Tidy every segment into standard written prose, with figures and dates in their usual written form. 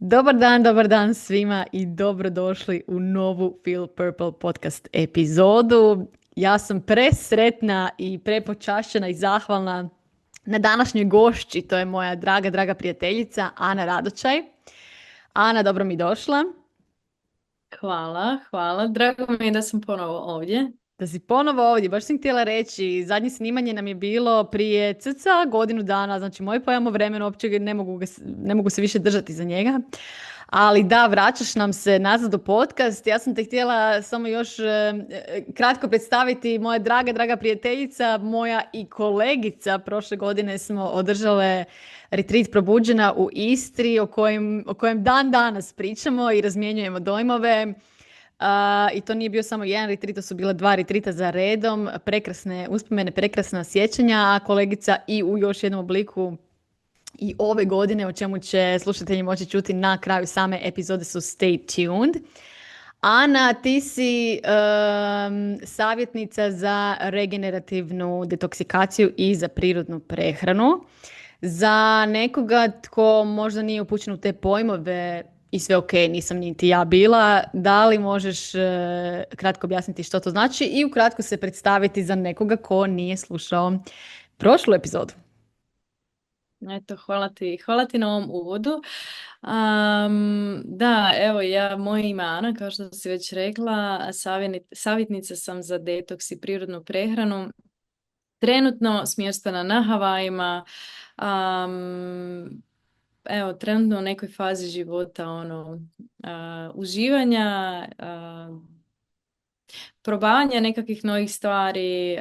Dobar dan svima i dobrodošli u novu Feel Purple podcast epizodu. Ja sam presretna i prepočašćena i zahvalna na današnjoj gošći, to je moja draga prijateljica Ana Radočaj. Ana, dobro mi došla. Hvala. Drago mi je da sam ponovo ovdje. Da si ponovo ovdje, baš sam htjela reći, zadnje snimanje nam je bilo prije cca godinu dana, znači moj pojam o vremenu uopće ne mogu se više držati za njega. Ali da, vraćaš nam se nazad u podcast. Ja sam te htjela samo još kratko predstaviti. Moja draga prijateljica, moja i kolegica. Prošle godine smo održale retreat Probuđena u Istri o kojem dan danas pričamo i razmjenjujemo dojmove. I to nije bio samo jedan retreat, to su bila dva retrita za redom. Prekrasne uspomene, prekrasna sjećanja, a kolegica i u još jednom obliku i ove godine, o čemu će slušatelji moći čuti na kraju same epizode, su Stay tuned. Ana, ti si savjetnica za regenerativnu detoksikaciju i za prirodnu prehranu. Za nekoga tko možda nije upućen u te pojmove i sve ok, nisam niti ja bila, da li možeš kratko objasniti što to znači i ukratko se predstaviti za nekoga ko nije slušao prošlu epizodu? Eto, hvala ti na ovom uvodu. Da, evo moje ime Ana, kao što si već rekla, savjetnica sam za detoks i prirodnu prehranu. Trenutno smještena na Havajima. Evo, trenutno u nekoj fazi života uživanja, probavanja nekakvih novih stvari,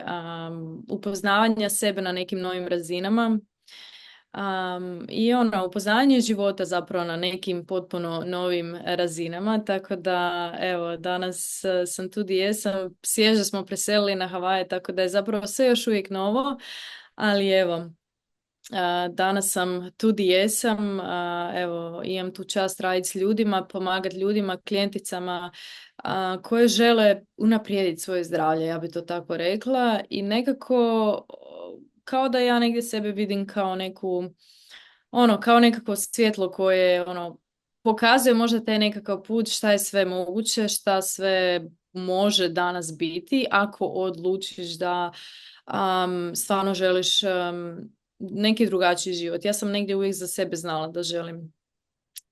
upoznavanja sebe na nekim novim razinama. I upoznavanje života zapravo na nekim potpuno novim razinama, tako da evo, danas sam tu gdje jesam, svježe smo preselili na Havaje, tako da je zapravo sve još uvijek novo, ali evo, danas sam tu gdje jesam, evo, imam tu čast raditi s ljudima, pomagati ljudima, klijenticama koje žele unaprijediti svoje zdravlje, ja bi to tako rekla, i nekako kao da ja negdje sebe vidim kao kao nekako svjetlo koje pokazuje možda taj nekakav put šta je sve moguće, šta sve može danas biti ako odlučiš da stvarno želiš neki drugačiji život. Ja sam negdje uvijek za sebe znala da želim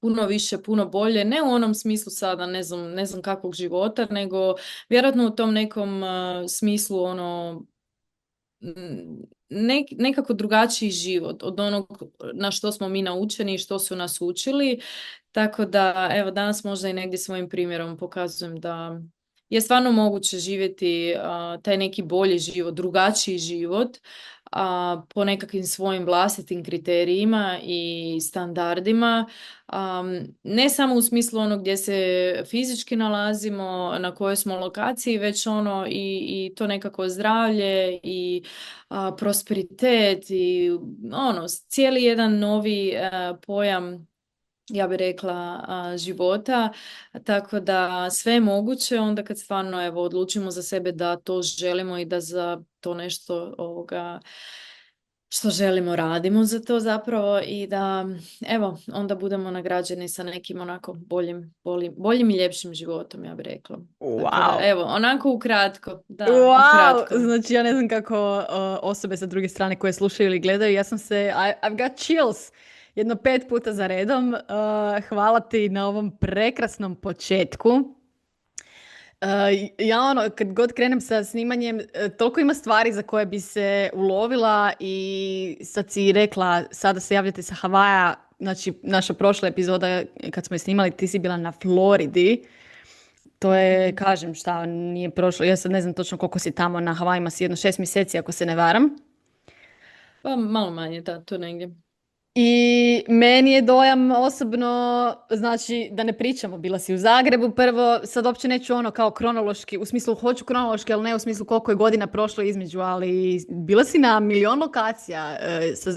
puno više, puno bolje, ne u onom smislu sada ne znam kakvog života, nego vjerojatno u tom nekom smislu nekako drugačiji život od onog na što smo mi naučeni i što su nas učili. Tako da, evo, danas možda i negdje svojim primjerom pokazujem da je stvarno moguće živjeti taj neki bolji život, drugačiji život, po nekakvim svojim vlastitim kriterijima i standardima, ne samo u smislu gdje se fizički nalazimo, na kojoj smo lokaciji, već i to nekako zdravlje i prosperitet i cijeli jedan novi pojam, ja bih rekla, života, tako da sve je moguće onda kad stvarno odlučimo za sebe da to želimo i da za to nešto što želimo radimo za to zapravo i da onda budemo nagrađeni sa nekim onako boljim i ljepšim životom, ja bih rekla. Tako da, Wow. onako ukratko. Da, Wow, ukratko. znači ja ne znam kako osobe sa druge strane koje slušaju ili gledaju, ja sam se, I've got chills jedno 5 puta za redom. Hvala ti na ovom prekrasnom početku. Ja kad god krenem sa snimanjem, toliko ima stvari za koje bi se ulovila i sad si rekla, sada se javljate sa Havaja, znači naša prošla epizoda kad smo je snimali, ti si bila na Floridi. To je, kažem, šta nije prošlo. Ja sad ne znam točno koliko si tamo na Havajima, si jedno 6 mjeseci ako se ne varam. Pa malo manje, da, tu negdje. I meni je dojam osobno, znači da ne pričamo, bila si u Zagrebu prvo, sad uopće neću kao kronološki, u smislu hoću kronološki, ali ne u smislu koliko je godina prošlo između, ali bila si na milion lokacija,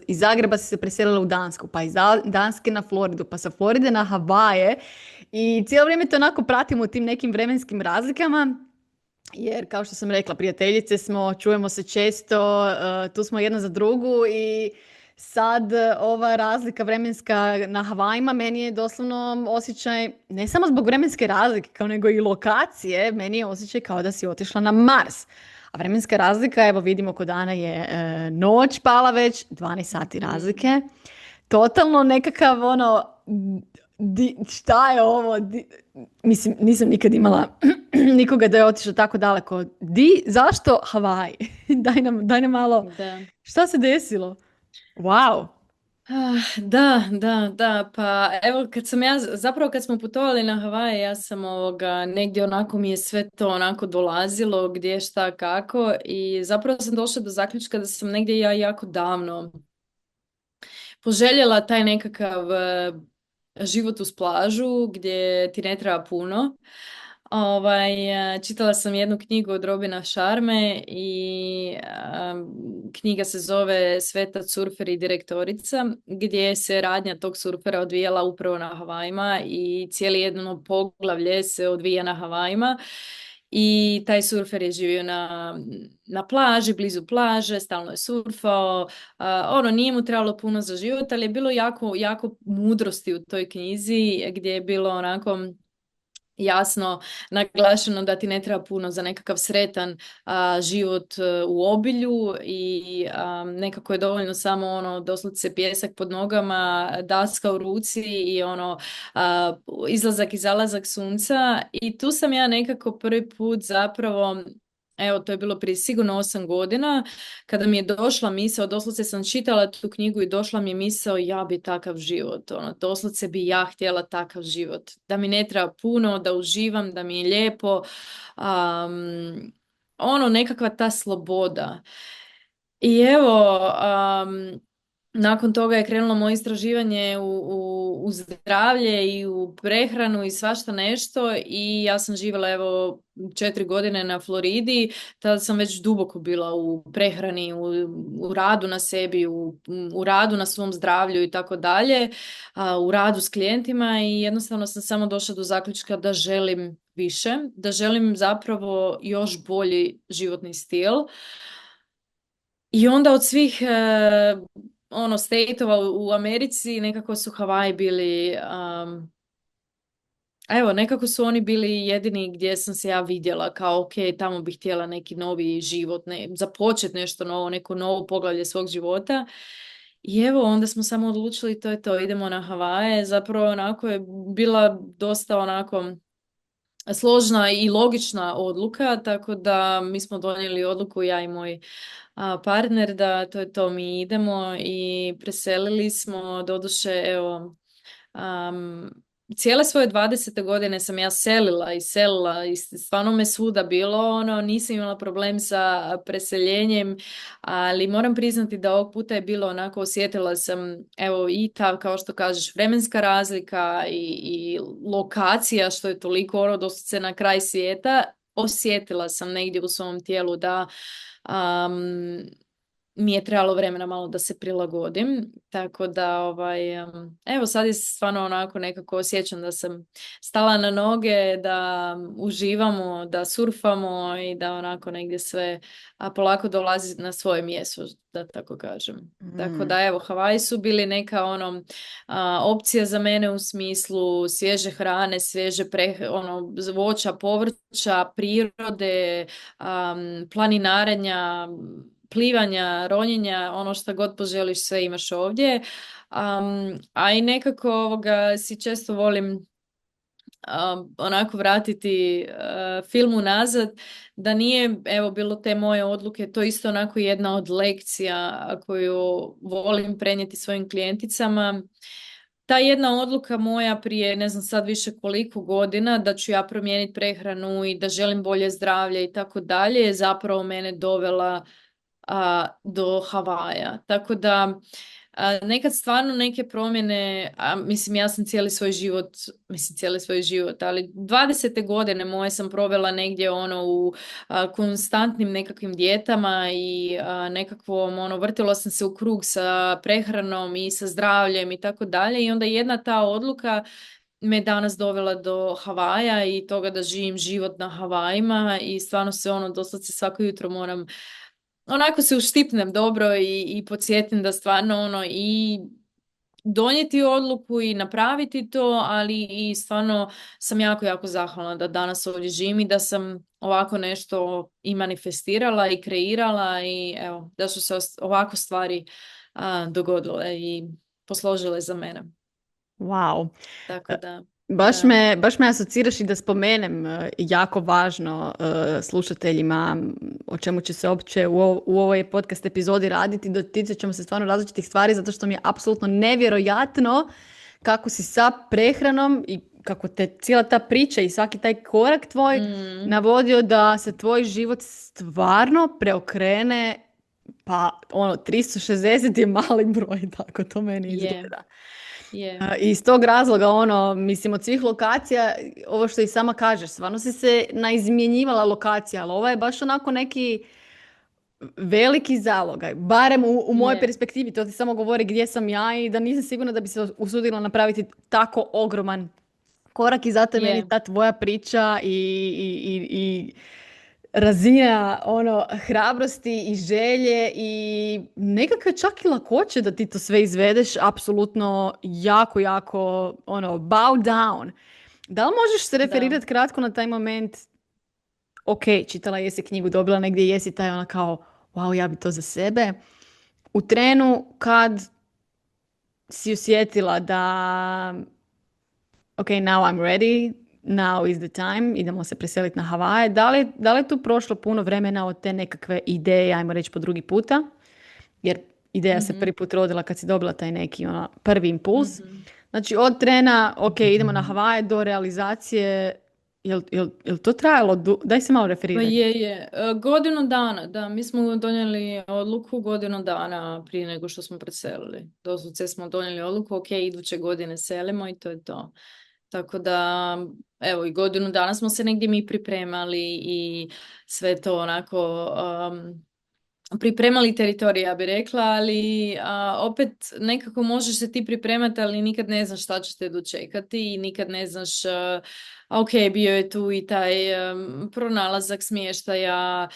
iz Zagreba si se preselila u Dansku, pa iz Danske na Floridu, pa sa Floride na Havaje i cijelo vrijeme to onako pratimo u tim nekim vremenskim razlikama. Jer, kao što sam rekla, prijateljice smo, čujemo se često, tu smo jedna za drugu i sad ova razlika vremenska na Havajima meni je doslovno osjećaj, ne samo zbog vremenske razlike, kao nego i lokacije, meni je osjećaj kao da si otišla na Mars. A vremenska razlika, evo vidimo kod dana je noć pala već, 12 sati razlike. Totalno nekakav ono, šta je ovo? Mislim, nisam nikad imala nikoga da je otišao tako daleko. Zašto Havaj? Daj nam malo, Da. šta se desilo? Wow. Da, pa evo kad smo putovali na Havaje, ja sam negdje onako mi je sve to onako dolazilo, gdje, šta, kako i zapravo sam došla do zaključka da sam negdje ja jako davno poželjela taj nekakav život uz plažu gdje ti ne treba puno. Čitala sam jednu knjigu od Robina Sharme i knjiga se zove Sveta surfer i direktorica, gdje se radnja tog surfera odvijala upravo na Havajima i cijeli jedno poglavlje se odvija na Havajima. I taj surfer je živio na plaži, blizu plaže, stalno je surfao. Nije mu trebalo puno za život, ali je bilo jako, jako mudrosti u toj knjizi gdje je bilo onako jasno naglašeno da ti ne treba puno za nekakav sretan život u obilju i nekako je dovoljno samo doslovce pjesak pod nogama, daska u ruci i izlazak i zalazak sunca i tu sam ja nekako prvi put zapravo. Evo, to je bilo prije sigurno 8 godina, kada mi je došla misao, doslovce sam čitala tu knjigu i došla mi je misao ja bi takav život, doslovce bi ja htjela takav život, da mi ne treba puno, da uživam, da mi je lijepo, nekakva ta sloboda. I evo, nakon toga je krenulo moje istraživanje u zdravlje i u prehranu i svašta nešto i ja sam živjela 4 godine na Floridi, tada sam već duboko bila u prehrani, u radu na sebi, u radu na svom zdravlju i tako dalje, u radu s klijentima i jednostavno sam samo došla do zaključka da želim više, da želim zapravo još bolji životni stil. I onda od svih state-ova u Americi nekako su Havaji bili nekako su oni bili jedini gdje sam se ja vidjela kao ok, tamo bih htjela neki novi život, započeti nešto novo, neko novo poglavlje svog života. I evo, onda smo samo odlučili to je to, idemo na Havaje. Zapravo onako je bila dosta onako složna i logična odluka, tako da mi smo donijeli odluku, ja i moj partner, da to je to, mi idemo i preselili smo, doduše, evo, cijele svoje 20. godine sam ja selila i stvarno me svuda bilo, nisam imala problem sa preseljenjem, ali moram priznati da ovog puta je bilo onako, osjetila sam, evo, i ta, kao što kažeš, vremenska razlika i lokacija, što je toliko doslovce na kraj svijeta, osjetila sam negdje u svom tijelu da mi je trebalo vremena malo da se prilagodim, tako da evo sad je stvarno onako nekako osjećam da sam stala na noge, da uživamo, da surfamo i da onako negdje sve polako dolazi na svoje mjesto, da tako kažem. Tako da evo, Havaji su bili neka opcija za mene u smislu svježe hrane, svježe voća, povrća, prirode, planinarenja, plivanja, ronjenja, što god poželiš, sve imaš ovdje. A i nekako si često volim onako vratiti film unazad, da nije, evo, bilo te moje odluke, to isto onako jedna od lekcija koju volim prenijeti svojim klijenticama. Ta jedna odluka moja prije, ne znam sad više koliko godina, da ću ja promijeniti prehranu i da želim bolje zdravlje i tako dalje, je zapravo mene dovela do Havaja. Tako da nekad stvarno neke promjene, mislim ja sam cijeli svoj život, ali 20. godine moje sam provela negdje u konstantnim nekakvim dijetama i nekakvom vrtila sam se u krug sa prehranom i sa zdravljem i tako dalje i onda jedna ta odluka me danas dovela do Havaja i toga da živim život na Havajima i stvarno se doslovce svako jutro moram onako se uštipnem dobro i podsjetim da stvarno i donijeti odluku i napraviti to, ali i stvarno sam jako, jako zahvalna da danas ovdje živim i da sam ovako nešto i manifestirala i kreirala i evo, da su se ovako stvari dogodile i posložile za mene. Wow. Tako da, Baš da. me, baš me asociraš i da spomenem jako važno slušateljima o čemu će se uopće u ovoj podcast epizodi raditi. Doticat ćemo se stvarno različitih stvari zato što mi je apsolutno nevjerojatno kako si sa prehranom i kako te cijela ta priča i svaki taj korak tvoj Mm, navodio da se tvoj život stvarno preokrene, pa ono 360 je mali broj, tako to meni je, izgleda. je, I iz tog razloga, ono, mislim, od svih lokacija, ovo što i sama kažeš, stvarno si se naizmjenjivala lokacija, ali ova je baš onako neki veliki zalogaj, barem u mojoj je, perspektivi, to ti samo govori gdje sam ja i da nisam sigurna da bi se usudila napraviti tako ogroman korak i zato je meni je, ta tvoja priča i razina ono hrabrosti i želje i nekakve čak i lakoće da ti to sve izvedeš apsolutno jako, jako ono bow down. Da li možeš se da. referirati kratko na taj moment? Ok, čitala jesi knjigu, dobila negdje jesi taj ona kao wow, ja bi to za sebe. U trenu kad si osjetila da ok, now I'm ready, now is the time, idemo se preseliti na Havaje. Da li je tu prošlo puno vremena od te nekakve ideje, ajmo reći po drugi puta? Jer ideja se Mhm, prvi put rodila kad si dobila taj neki ono, prvi impuls. mhm. Znači od trena, ok, idemo na Havaje, do realizacije, jel to trajalo? Daj se malo Pa referirati. je. Godinu dana, da, mi smo donijeli odluku godinu dana prije nego što smo preselili. Doslovce smo donijeli odluku, ok, iduće godine selimo i to je to. Tako da, evo, i godinu dana smo se negdje mi pripremali i sve to onako pripremali teritorij, ja bih rekla, ali opet nekako možeš se ti pripremati, ali nikad ne znaš šta će te dočekati i nikad ne znaš, ok, bio je tu i taj pronalazak smještaja,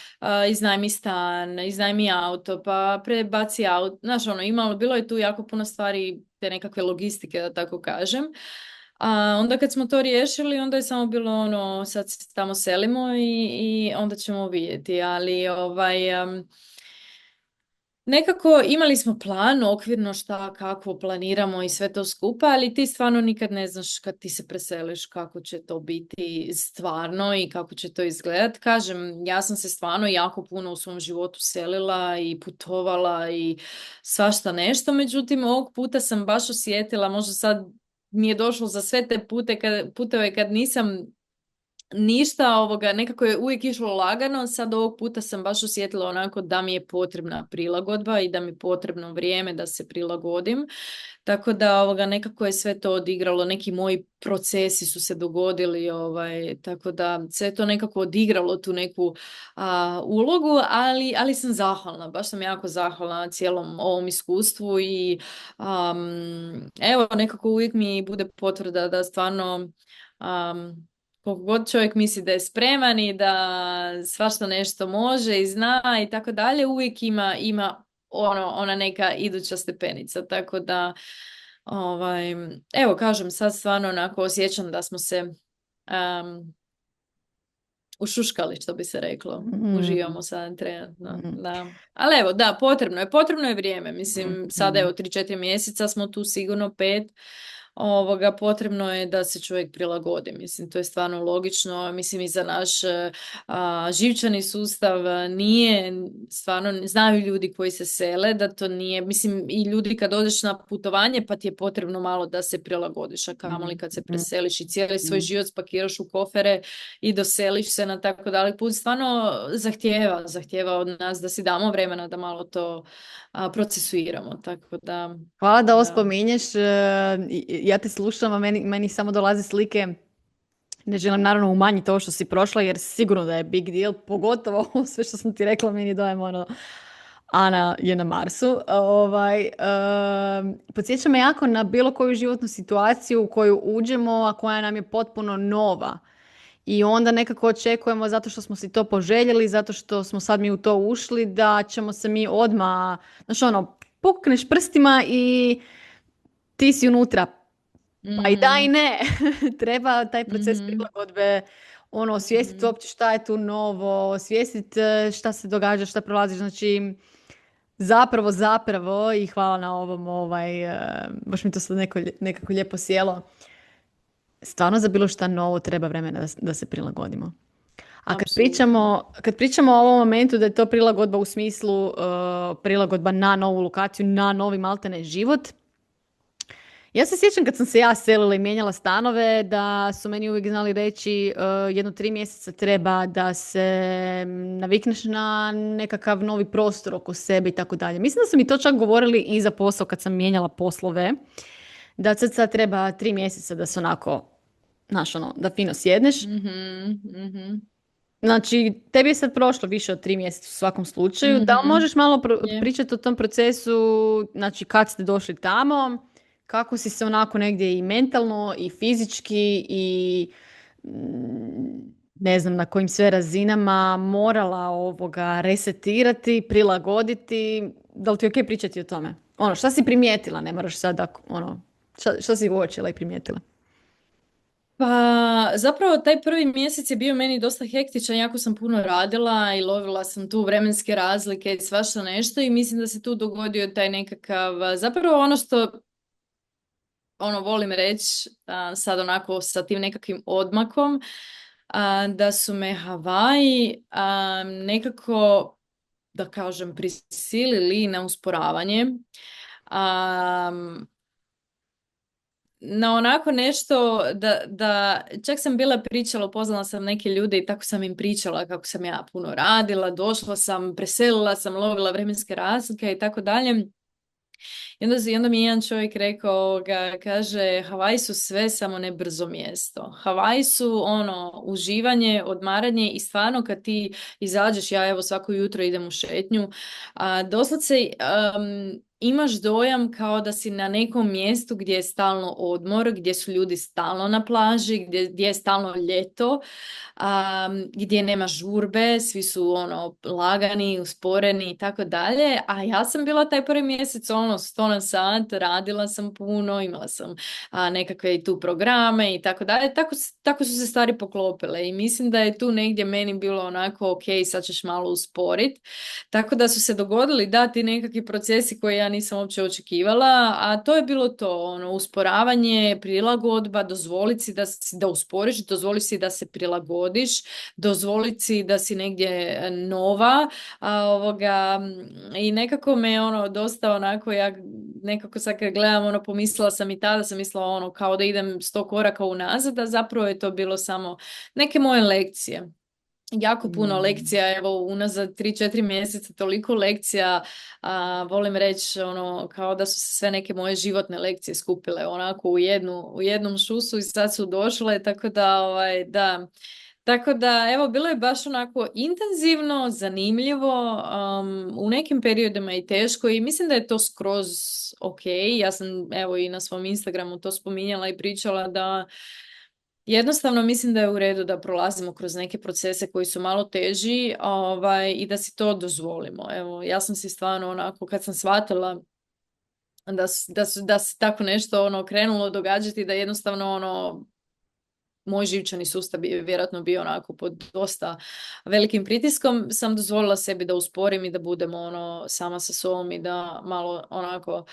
iznajmi stan, iznajmi auto, pa prebaci auto, znaš ono, bilo je tu jako puno stvari, te nekakve logistike, da tako kažem. A onda kad smo to riješili, onda je samo bilo ono, sad se tamo selimo i onda ćemo vidjeti, ali nekako imali smo plan, okvirno šta, kako planiramo i sve to skupa, ali ti stvarno nikad ne znaš kad ti se preseliš kako će to biti stvarno i kako će to izgledat. Kažem, ja sam se stvarno jako puno u svom životu selila i putovala i svašta nešto, međutim ovog puta sam baš osjetila, možda sad mi je došlo za sve te puteve kad nisam ništa nekako je uvijek išlo lagano, sad ovog puta sam baš osjetila onako da mi je potrebna prilagodba i da mi je potrebno vrijeme da se prilagodim. Tako da nekako je sve to odigralo, neki moji procesi su se dogodili, tako da sve to nekako odigralo tu neku ulogu, ali sam zahvalna, baš sam jako zahvalna na cijelom ovom iskustvu i evo nekako uvijek mi bude potvrda da stvarno koliko god čovjek misli da je spreman i da svašta nešto može i zna i tako dalje, uvijek ima ona neka iduća stepenica. Tako da, evo kažem, sad stvarno onako osjećam da smo se ušuškali, što bi se reklo. Mm, Uživamo sad trenutno, mm, da. Ali evo, da, potrebno je vrijeme. Mislim, sada mm. evo 3-4 mjeseca smo tu sigurno 5. Potrebno je da se čovjek prilagodi. Mislim, to je stvarno logično. Mislim, i za naš živčani sustav nije, stvarno, znaju ljudi koji se sele, da to nije, mislim, i ljudi kad odeš na putovanje, pa ti je potrebno malo da se prilagodiš, a kamoli kad se preseliš i cijeli svoj život spakiraš u kofere i doseliš se na tako dalek put, stvarno zahtijeva od nas da si damo vremena da malo to procesuiramo, tako da... Hvala da ovo Da. spominješ. Ja te slušam, a meni samo dolaze slike. Ne želim naravno umanjiti to što si prošla, jer sigurno da je big deal, pogotovo ovo sve što sam ti rekla, meni dojem ono, Ana je na Marsu. Podsjeća me jako na bilo koju životnu situaciju u koju uđemo, a koja nam je potpuno nova. I onda nekako očekujemo, zato što smo si to poželjeli, zato što smo sad mi u to ušli, da ćemo se mi odmah, znaš ono, pukneš prstima i ti si unutra. Pa i da i Mhm. ne. Treba taj proces Mhm. prilagodbe, ono, osvijestiti Mhm. uopće šta je tu novo, osvijestiti šta se događa, šta prolaziš. Znači, zapravo, i hvala na ovom, baš mi to sad nekako lijepo sjelo. Stvarno za bilo šta novo treba vremena da se prilagodimo. A Apsolutno. kad pričamo o ovom momentu da je to prilagodba u smislu prilagodba na novu lokaciju, na novi maltene život, ja se sjećam kad sam se ja selila i mijenjala stanove, da su meni uvijek znali reći jedno 3 mjeseca treba da se navikneš na nekakav novi prostor oko sebe i tako dalje. Mislim da su mi to čak govorili i za posao kad sam mijenjala poslove, da cca treba 3 mjeseca da se onako, znaš ono, da fino sjedneš. Mhm. Mhm. Znači, tebi je sad prošlo više od 3 mjeseca u svakom slučaju. Da li Mhm. možeš malo Je. pričati o tom procesu, znači kad ste došli tamo, kako si se onako negdje i mentalno i fizički i ne znam na kojim sve razinama morala ovoga resetirati, prilagoditi. Da li ti je ok pričati o tome? Ono, šta si primijetila? Ne moraš sad, ono, šta si uočila i primijetila? Pa zapravo taj prvi mjesec je bio meni dosta hektičan, jako sam puno radila i lovila sam tu vremenske razlike i svašta nešto i mislim da se tu dogodio taj nekakav, zapravo ono što ono volim reći sad onako sa tim nekakvim odmakom, da su me Havaji nekako, da kažem, prisilili na usporavanje. Na onako nešto da čak sam bila pričala, upoznala sam neke ljude i tako sam im pričala kako sam ja puno radila, došla sam, preselila sam, lovila vremenske razlike i tako dalje. I onda mi je jedan čovjek rekao, kaže, Havaji su sve samo ne brzo mjesto. Havaji su ono, uživanje, odmaranje i stvarno kad ti izađeš, ja evo svako jutro idem u šetnju, doslovce imaš dojam kao da si na nekom mjestu gdje je stalno odmor, gdje su ljudi stalno na plaži, gdje je stalno ljeto, gdje nema žurbe, svi su ono lagani, usporeni i tako dalje, a ja sam bila taj prvi mjesec ono 100 na sat, radila sam puno, imala sam nekakve i tu programe i tako dalje, tako su se stvari poklopile i mislim da je tu negdje meni bilo onako ok, sad ćeš malo usporit, tako da su se dogodili da ti nekakvi procesi koje ja nisam uopće očekivala, a to je bilo to, ono, usporavanje, prilagodba, dozvoliti si da usporiš, dozvoli si da se prilagodiš, dozvoliti si da si negdje nova, i nekako me ono dosta onako, ja nekako sad kad gledam, ono, pomislila sam i tada sam mislila ono kao da idem 100 koraka unazad, a zapravo je to bilo samo neke moje lekcije. Jako puno Mm. lekcija, evo unazad 3-4 mjeseca toliko lekcija, volim reći ono kao da su se sve neke moje životne lekcije skupile onako u jednom šusu i sad su došle, tako da da. Tako da, evo, bilo je baš onako intenzivno, zanimljivo, u nekim periodima i teško i mislim da je to skroz ok. Ja sam, evo, i na svom Instagramu to spominjala i pričala da jednostavno mislim da je u redu da prolazimo kroz neke procese koji su malo teži, i da si to dozvolimo. Evo, ja sam si stvarno onako, kad sam shvatila da se tako nešto ono krenulo događati, da jednostavno ono moj živčani sustav bi vjerojatno bio onako pod dosta velikim pritiskom, sam dozvolila sebi da usporim i da budem ono sama sa sobom i da malo onako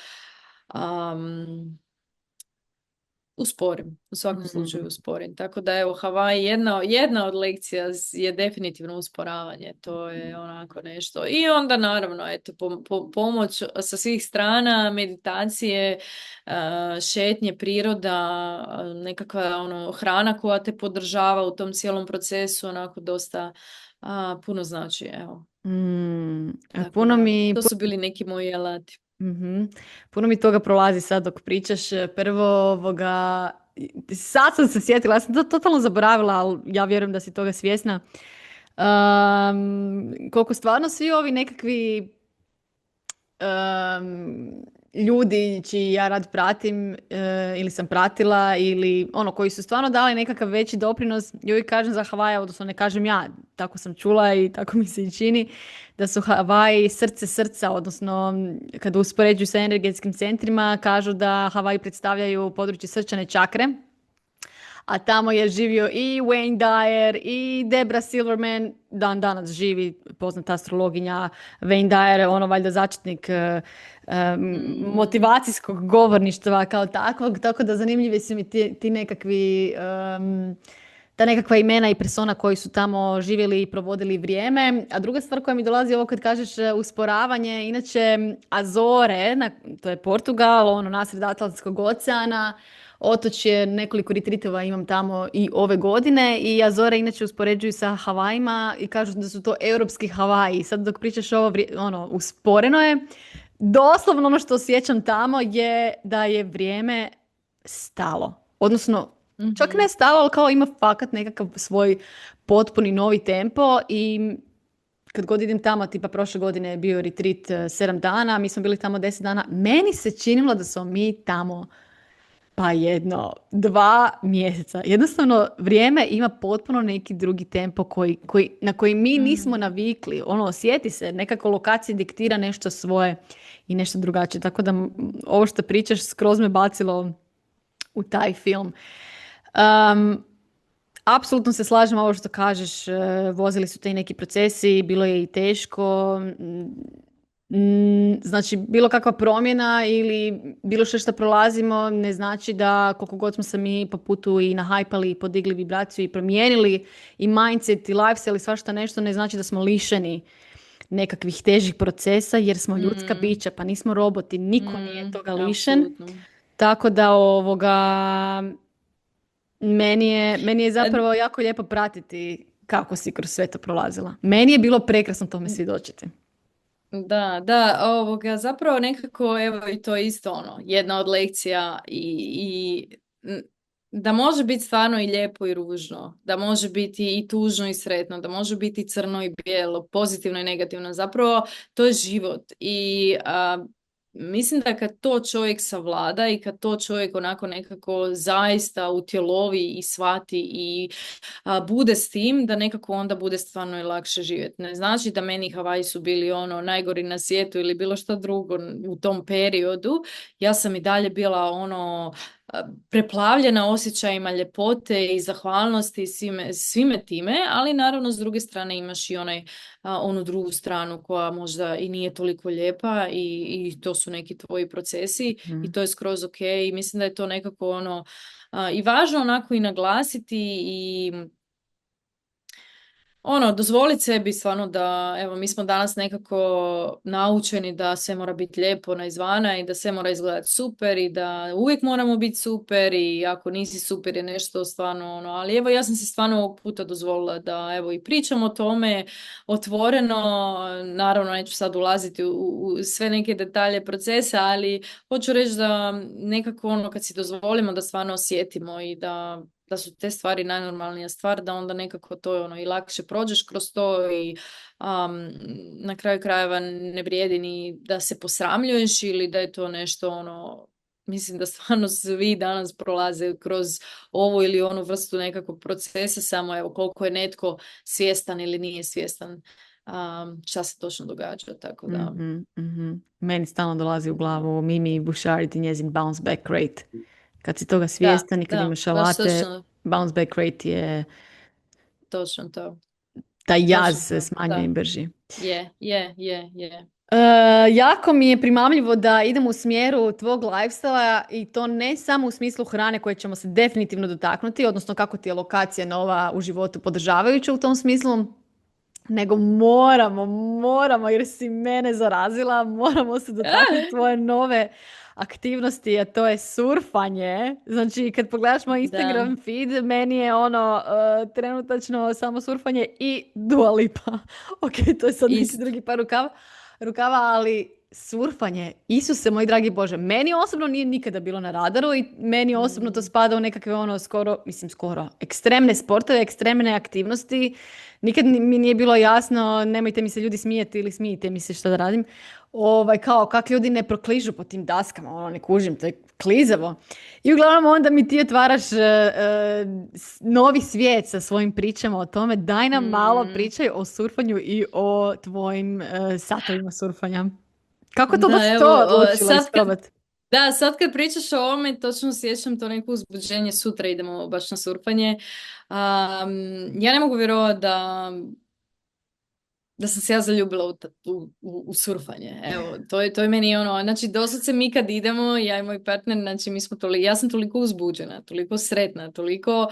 usporim, u svakom slučaju Mm. usporim. Tako da evo, Havaji, jedna od lekcija je definitivno usporavanje, to je onako nešto. I onda naravno, eto, pomoć sa svih strana, meditacije, šetnje, priroda, nekakva ono, hrana koja te podržava u tom cijelom procesu, onako dosta puno znači, evo. Tako Puno da, mi, to su bili neki moji alati. Mhm. Puno mi toga prolazi sad dok pričaš. Prvo, sad sam se sjetila, ja sam to totalno zaboravila, ali ja vjerujem da si toga svjesna. Koliko stvarno svi ovi nekakvi ljudi čiji ja rad pratim ili sam pratila ili ono koji su stvarno dali nekakav veći doprinos i uvijek kažem za Havaje, odnosno ne kažem ja, tako sam čula i tako mi se i čini da su Havaji srce srca, odnosno kada uspoređuju sa energetskim centrima kažu da Havaji predstavljaju područje srčane čakre, a tamo je živio i Wayne Dyer i Debra Silverman, dan danas živi poznata astrologinja. Wayne Dyer je ono valjda začetnik motivacijskog govorništva kao takvog, tako da zanimljivi su mi ti nekakvi ta nekakva imena i persona koji su tamo živjeli i provodili vrijeme. A druga stvar koja mi dolazi ovo kad kažeš usporavanje, inače Azore, to je Portugal, ono nasred Atlantskog oceana, otočje, nekoliko retritova imam tamo i ove godine i Azore inače uspoređuju sa Havajima i kažu da su to europski Havaji. Sad dok pričaš ovo, ono, usporeno je. Doslovno ono što osjećam tamo je da je vrijeme stalo. Odnosno, čak ne stalo, ali kao ima fakat nekakav svoj potpuni novi tempo i kad god idem tamo, tipa prošle godine je bio retreat 7 dana, mi smo bili tamo 10 dana, meni se činilo da smo mi tamo pa 2 mjeseca. Jednostavno, vrijeme ima potpuno neki drugi tempo na koji mi nismo navikli. Ono, osjeti se, nekako lokacija diktira nešto svoje i nešto drugačije. Tako da ovo što pričaš skroz me bacilo u taj film. Apsolutno se slažem ovo što kažeš, vozili su te neki procesi, bilo je i teško. Znači, bilo kakva promjena ili bilo što prolazimo ne znači da koliko god smo se mi po putu i nahajpali i podigli vibraciju i promijenili i mindset i lifestyle i svašta nešto, ne znači da smo lišeni nekakvih težih procesa jer smo ljudska bića, pa nismo roboti, niko nije toga lišen. Absolutno. Tako da meni je zapravo jako lijepo pratiti kako si kroz sve to prolazila. Meni je bilo prekrasno tome svjedočiti. Da, zapravo nekako, evo i to isto ono, jedna od lekcija i da može biti stvarno i lijepo i ružno, da može biti i tužno i sretno, da može biti crno i bijelo, pozitivno i negativno, zapravo to je život i mislim da kad to čovjek savlada i kad to čovjek onako nekako zaista utjelovi i shvati i bude s tim, da nekako onda bude stvarno i lakše živjeti. Ne znači da meni Havaji su bili ono najgori na svijetu ili bilo što drugo u tom periodu. Ja sam i dalje bila ono preplavljena osjećajima ljepote i zahvalnosti i svime time, ali naravno s druge strane imaš i onu drugu stranu koja možda i nije toliko lijepa i to su neki tvoji procesi i to je skroz ok i mislim da je to nekako ono i važno onako i naglasiti i dozvoliti sebi stvarno da, evo, mi smo danas nekako naučeni da sve mora biti lijepo na izvana i da sve mora izgledati super i da uvijek moramo biti super i ako nisi super je nešto stvarno ali evo ja sam si stvarno ovog puta dozvolila da evo i pričam o tome otvoreno, naravno neću sad ulaziti u sve neke detalje procesa, ali hoću reći da nekako kad si dozvolimo da stvarno osjetimo i da su te stvari najnormalnija stvar, da onda nekako to i lakše prođeš kroz to i na kraju krajeva ne vrijedi ni da se posramljuješ ili da je to nešto mislim da stvarno svi danas prolaze kroz ovu ili onu vrstu nekakvog procesa, samo evo koliko je netko svjestan ili nije svjestan šta se točno događa, tako da... Meni stalno dolazi u glavu Mimi Bouchard i njezin bounce back rate. Kad si toga svjestan i kad imaš alate, bounce back rate je... Točno to. Taj jaz se smanjuje i brži. Je. Jako mi je primamljivo da idem u smjeru tvog lifestyle i to ne samo u smislu hrane koje ćemo se definitivno dotaknuti, odnosno kako ti je lokacija nova u životu podržavajuća u tom smislu, nego moramo, jer si mene zarazila, moramo se dotaknuti tvoje nove aktivnosti, a to je surfanje. Znači, kad pogledaš moj Instagram feed, meni je trenutačno samo surfanje i Dua Lipa. Ok, to je sad neki drugi par rukava, ali surfanje, Isuse moj dragi Bože, meni osobno nije nikada bilo na radaru i meni osobno to spada u nekakve skoro ekstremne sportove, ekstremne aktivnosti. Nikad mi nije bilo jasno, nemojte mi se ljudi smijeti ili smijite mi se šta da radim. kao kak ljudi ne prokližu po tim daskama, ono ne kužim, to je klizavo. I uglavnom onda mi ti otvaraš novi svijet sa svojim pričama o tome, daj nam malo Mm, pričaj o surfanju i o tvojim satovima surfanja. Kako to baš da, evo, to odlučila sad kad, isprobati? da, sad kad pričaš o ovome, točno sjećam to neko uzbuđenje, sutra idemo baš na surfanje. Ja ne mogu vjerovati da sam se ja zaljubila u surfanje. Evo, to je meni ono, znači doslovce mi kad idemo, ja i moj partner, znači ja sam toliko uzbuđena, toliko sretna, toliko,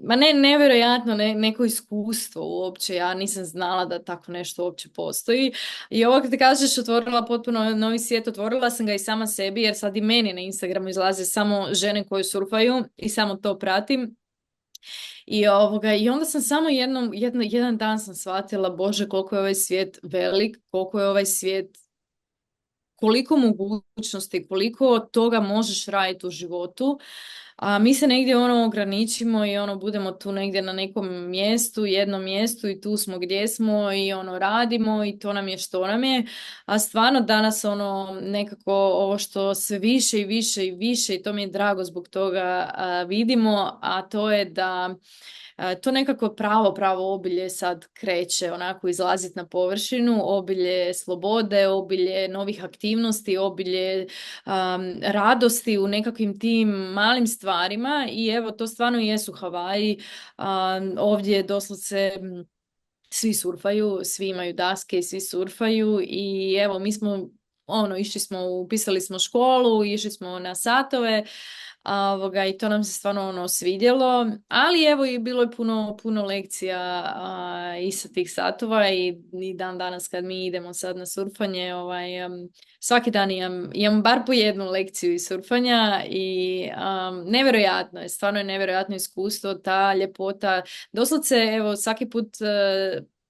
ma ne, nevjerojatno, neko iskustvo uopće, ja nisam znala da tako nešto uopće postoji. I ovo kad ti kažeš, otvorila potpuno novi svijet, otvorila sam ga i sama sebi, jer sad i meni na Instagramu izlaze samo žene koje surfaju i samo to pratim. I onda sam samo jedan dan sam shvatila, Bože, koliko je ovaj svijet velik, koliko je ovaj svijet, koliko mogućnosti, koliko toga možeš raditi u životu. A mi se negdje ono ograničimo i ono budemo tu negdje na nekom mjestu, jednom mjestu i tu smo gdje smo i ono radimo i to nam je što nam je. A stvarno danas ono nekako ovo što sve više i više i više i to mi je drago zbog toga vidimo, a to je da to nekako pravo obilje sad kreće onako izlaziti na površinu, obilje slobode, obilje novih aktivnosti, obilje radosti u nekakvim tim malim stvarima i evo to stvarno jesu Havaji. Ovdje doslovce svi surfaju, svi imaju daske i svi surfaju i evo mi smo upisali smo školu, išli smo na satove, i to nam se stvarno svidjelo, ali evo i bilo je puno lekcija i sa tih satova i dan danas kad mi idemo sad na surfanje, svaki dan imam bar po jednu lekciju iz surfanja i nevjerojatno je, stvarno je nevjerojatno iskustvo, ta ljepota, doslovce evo svaki put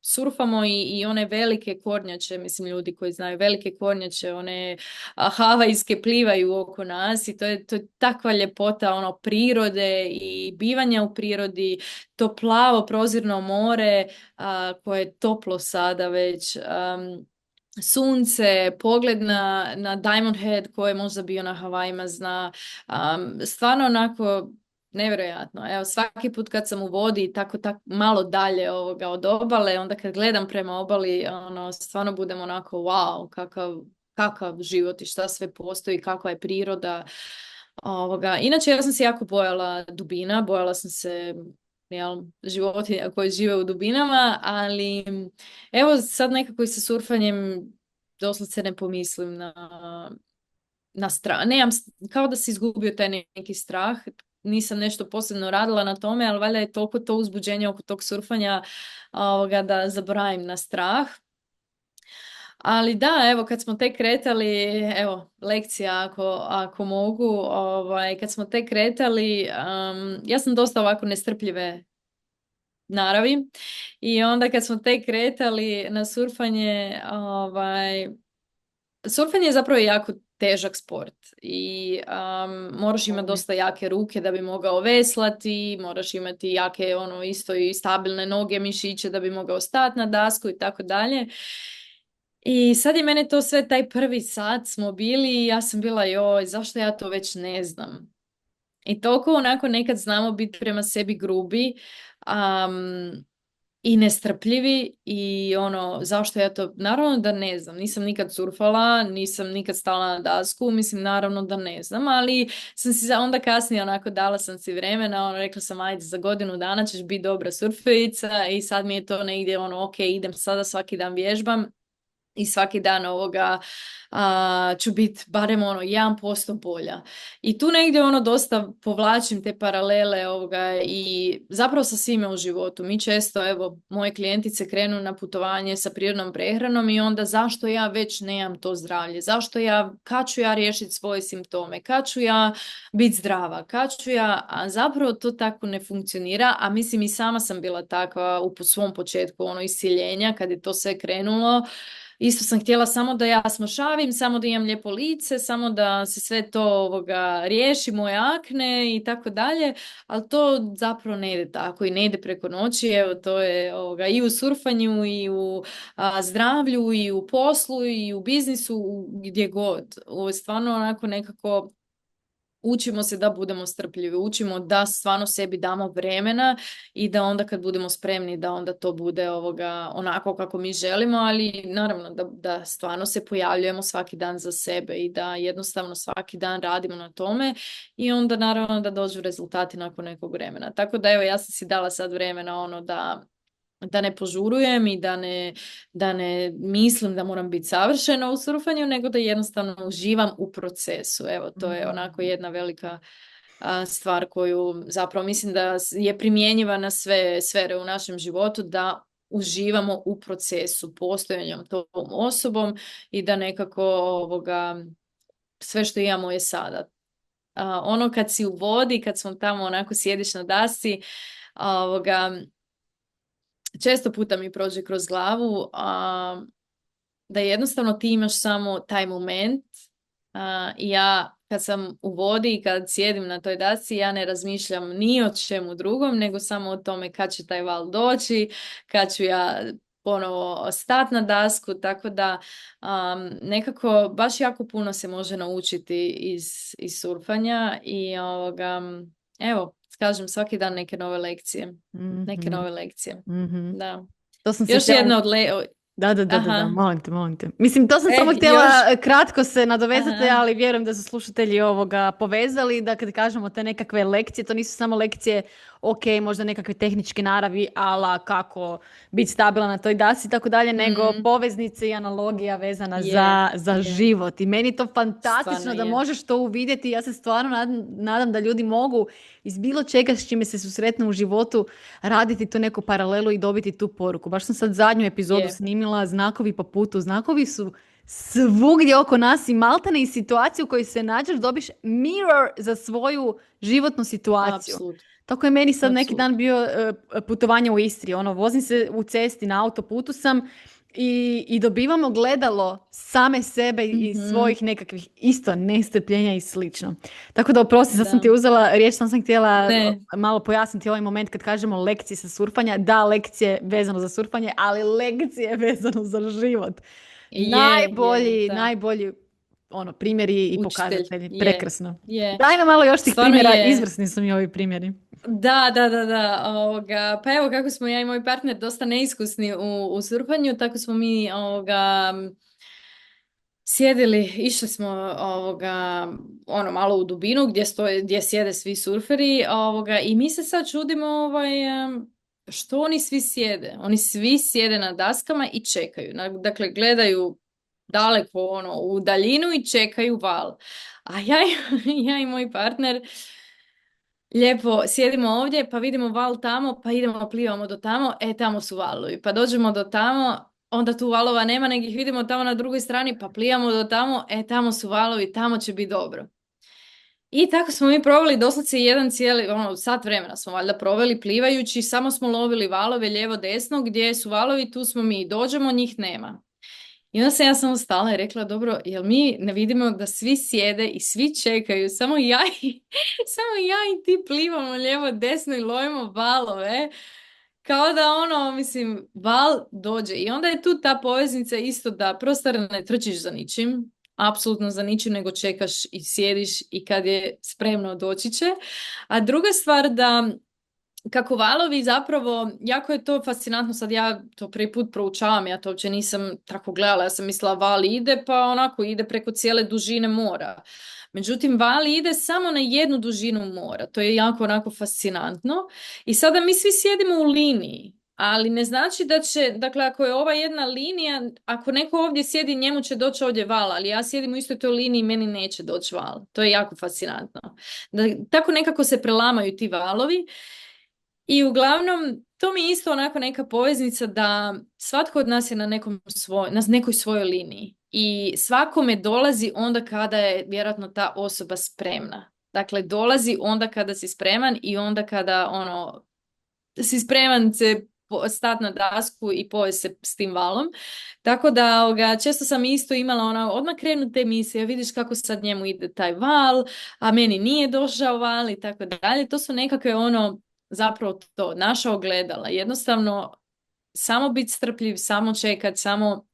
surfamo i one velike kornjače, mislim ljudi koji znaju velike kornjače, one havajske plivaju oko nas i to je takva ljepota ono prirode i bivanja u prirodi, to plavo prozirno more koje je toplo sada već, sunce, pogled na Diamond Head koji je možda bio na Havajima zna, stvarno onako nevjerojatno. Evo, svaki put kad sam u vodi i tako malo dalje od obale, onda kad gledam prema obali, stvarno budem onako wow, kakav život i šta sve postoji, kakva je priroda. Inače, ja sam se jako bojala dubina, bojala sam se životinja koji žive u dubinama, ali evo sad nekako i sa surfanjem doslovce ne pomislim na strah. Kao da se izgubio taj neki strah. Nisam nešto posebno radila na tome, ali valjda je toliko to uzbuđenje oko tog surfanja da zaboravim na strah. Ali da, evo, kad smo tek kretali, evo, lekcija ako mogu, kad smo tek kretali, ja sam dosta ovako nestrpljive naravi i onda kad smo tek kretali na surfanje, surfanje je zapravo jako težak sport i moraš imati dosta jake ruke da bi mogao veslati, moraš imati jake isto i stabilne noge, mišiće da bi mogao stati na dasku i tako dalje. I sad je mene to sve, taj prvi sat smo bili i ja sam bila joj, zašto ja to već ne znam? I toliko onako nekad znamo biti prema sebi grubi i nestrpljivi i zašto ja to, naravno da ne znam, nisam nikad surfala, nisam nikad stala na dasku, mislim naravno da ne znam, ali sam si onda kasnije onako dala sam si vremena, rekla sam ajde za godinu dana ćeš biti dobra surferica i sad mi je to negdje ok, idem sada svaki dan vježbam i svaki dan ću biti barem 1% bolja. I tu negdje dosta povlačim te paralele i zapravo sa svime u životu. Mi često, evo, moje klijentice krenu na putovanje sa prirodnom prehranom i onda zašto ja već nemam to zdravlje? Kad ću ja riješiti svoje simptome? Kad ću ja biti zdrava? A zapravo to tako ne funkcionira, a mislim i sama sam bila takva u svom početku, isiljenja, kad je to sve krenulo. isto sam htjela samo da ja smošavim, samo da imam lijepo lice, samo da se sve to riješi, moje akne i tako dalje, ali to zapravo ne ide tako i ne ide preko noći. Evo, to je i u surfanju i u zdravlju i u poslu i u biznisu, gdje god. Ovo je stvarno onako nekako učimo se da budemo strpljivi, učimo da stvarno sebi damo vremena i da onda kad budemo spremni da onda to bude onako kako mi želimo, ali naravno da stvarno se pojavljujemo svaki dan za sebe i da jednostavno svaki dan radimo na tome i onda naravno da dođu rezultati nakon nekog vremena. Tako da evo, ja sam si dala sad vremena da ne požurujem i da ne mislim da moram biti savršena u surfanju, nego da jednostavno uživam u procesu. Evo, to je onako jedna velika stvar koju zapravo mislim da je primjenjiva na sve sfere u našem životu, da uživamo u procesu postojanjem tom osobom i da nekako sve što imamo je sada. Ono kad si u vodi, kad smo tamo onako sjediš na dasci, često puta mi prođe kroz glavu da jednostavno ti imaš samo taj moment i ja kad sam u vodi i kad sjedim na toj dasci, ja ne razmišljam ni o čemu drugom, nego samo o tome kad će taj val doći, kad ću ja ponovo stati na dasku, tako da nekako baš jako puno se može naučiti iz surfanja i evo, kažem, svaki dan neke nove lekcije. Mm-hmm. Neke nove lekcije. Mm-hmm. Da. To sam još jedna od Da, molim te. Mislim, to sam samo htjela kratko se nadovezati, ali vjerujem da su slušatelji povezali, da kad kažemo te nekakve lekcije, to nisu samo lekcije, ok, možda nekakve tehničke naravi, ala kako biti stabilan na toj dasi i tako dalje, nego poveznice i analogija vezana za život. I meni je to fantastično stvarno da možeš to uvidjeti. Ja se stvarno nadam da ljudi mogu iz bilo čega s čime se susretnu u životu raditi tu neku paralelu i dobiti tu poruku. Baš sam sad zadnju epizodu snimila, znakovi po putu. Znakovi su svugdje oko nas i maltene i situaciju u kojoj se nađeš, dobiš mirror za svoju životnu situaciju. Absolut. Tako je meni sad neki dan bio putovanje u Istri. Vozim se u cesti, na autoputu sam i dobivamo gledalo same sebe i svojih nekakvih isto nestrpljenja i slično. Tako da oprosti, sad sam ti uzela riječ, sam htjela malo pojasniti ovaj moment kad kažemo lekcije sa surfanja. Da, lekcije vezano za surfanje, ali lekcije vezano za život. Najbolji primjeri i pokazatelji. Prekrasno. Daj nam malo još tih primjera, izvrsni su mi ovi primjeri. Da. Pa evo, kako smo ja i moj partner dosta neiskusni u surfanju, tako smo mi sjedili, išli smo malo u dubinu gdje sjede svi surferi i mi se sad čudimo što oni svi sjede. Oni svi sjede na daskama i čekaju. Dakle, gledaju daleko u daljinu i čekaju val. A ja i moj partner lijepo sjedimo ovdje, pa vidimo val tamo, pa idemo, plivamo do tamo, tamo su valovi. Pa dođemo do tamo, onda tu valova nema, nego ih vidimo tamo na drugoj strani, pa plivamo do tamo, tamo su valovi, tamo će biti dobro. I tako smo mi proveli doslovce jedan cijeli, sat vremena smo valjda proveli plivajući, samo smo lovili valove lijevo desno, gdje su valovi, tu smo mi, dođemo, njih nema. I onda ja samo stala i rekla, dobro, jel mi ne vidimo da svi sjede i svi čekaju, samo ja i ti plivamo lijevo desno i lovimo valove, kao da val dođe. I onda je tu ta poveznica isto da prosto ne trčiš za ničim, apsolutno za ničim, nego čekaš i sjediš i kad je spremno doći će. A druga stvar da kako valovi zapravo, jako je to fascinantno, sad ja to prvi put proučavam, ja to uopće nisam tako gledala, ja sam mislila val ide pa onako ide preko cijele dužine mora. Međutim, val ide samo na jednu dužinu mora, to je jako onako fascinantno i sada mi svi sjedimo u liniji, ali ne znači da će, dakle ako je ova jedna linija, ako neko ovdje sjedi njemu će doći ovdje val, ali ja sjedim u istoj toj liniji i meni neće doći val, to je jako fascinantno. Tako nekako se prelamaju ti valovi. I uglavnom, to mi je isto onako neka poveznica da svatko od nas je na nekoj svojoj liniji i svakome dolazi onda kada je vjerojatno ta osoba spremna. Dakle, dolazi onda kada si spreman i onda kada si spreman se stati na dasku i pojesti se s tim valom. Tako da često sam isto imala odmah krenu te misije, vidiš kako sad njemu ide taj val, a meni nije došao val i tako dalje. To su nekakve zapravo to, naša ogledala. Jednostavno, samo biti strpljiv, samo čekat, samo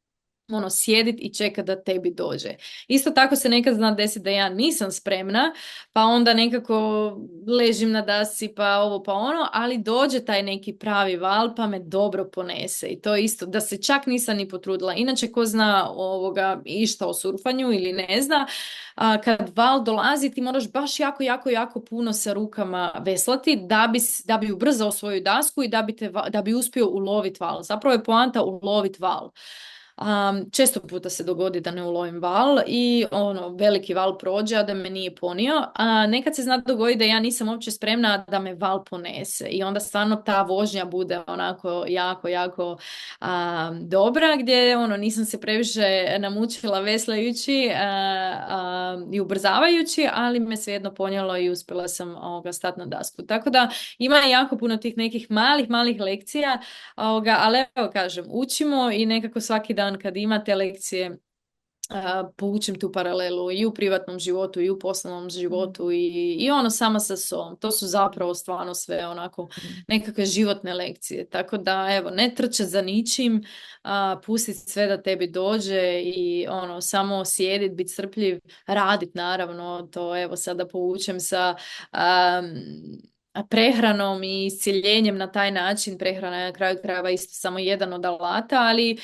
sjedit i čekat da tebi dođe. Isto tako se nekad zna desiti da ja nisam spremna, pa onda nekako ležim na dasci, pa ovo pa ono, ali dođe taj neki pravi val pa me dobro ponese. I to isto, da se čak nisam ni potrudila. Inače, ko zna išta o surfanju ili ne zna, kad val dolazi ti moraš baš jako, jako, jako puno sa rukama veslati da bi ubrzao svoju dasku i da bi uspio uloviti val. Zapravo je poanta uloviti val. Često puta se dogodi da ne ulovim val i veliki val prođe, a da me nije ponio. A nekad se zna dogoditi da ja nisam uopće spremna da me val ponese i onda stvarno ta vožnja bude onako jako, jako dobra, gdje nisam se previše namučila veslajući i ubrzavajući, ali me svejedno ponijelo i uspjela sam stati na dasku. Tako da ima jako puno tih nekih malih lekcija, ali evo kažem, učimo i nekako svaki dan kad imate lekcije povučem tu paralelu i u privatnom životu i u poslovnom životu i sama sa sobom. To su zapravo stvarno sve onako nekakve životne lekcije. Tako da evo, ne trče za ničim, pustiti sve da tebi dođe i samo sjedit, biti strpljiv, radit naravno. To evo sada povučem sa prehranom i iscjeljenjem na taj način. Prehrana je na kraju krajeva isto samo jedan od alata, ali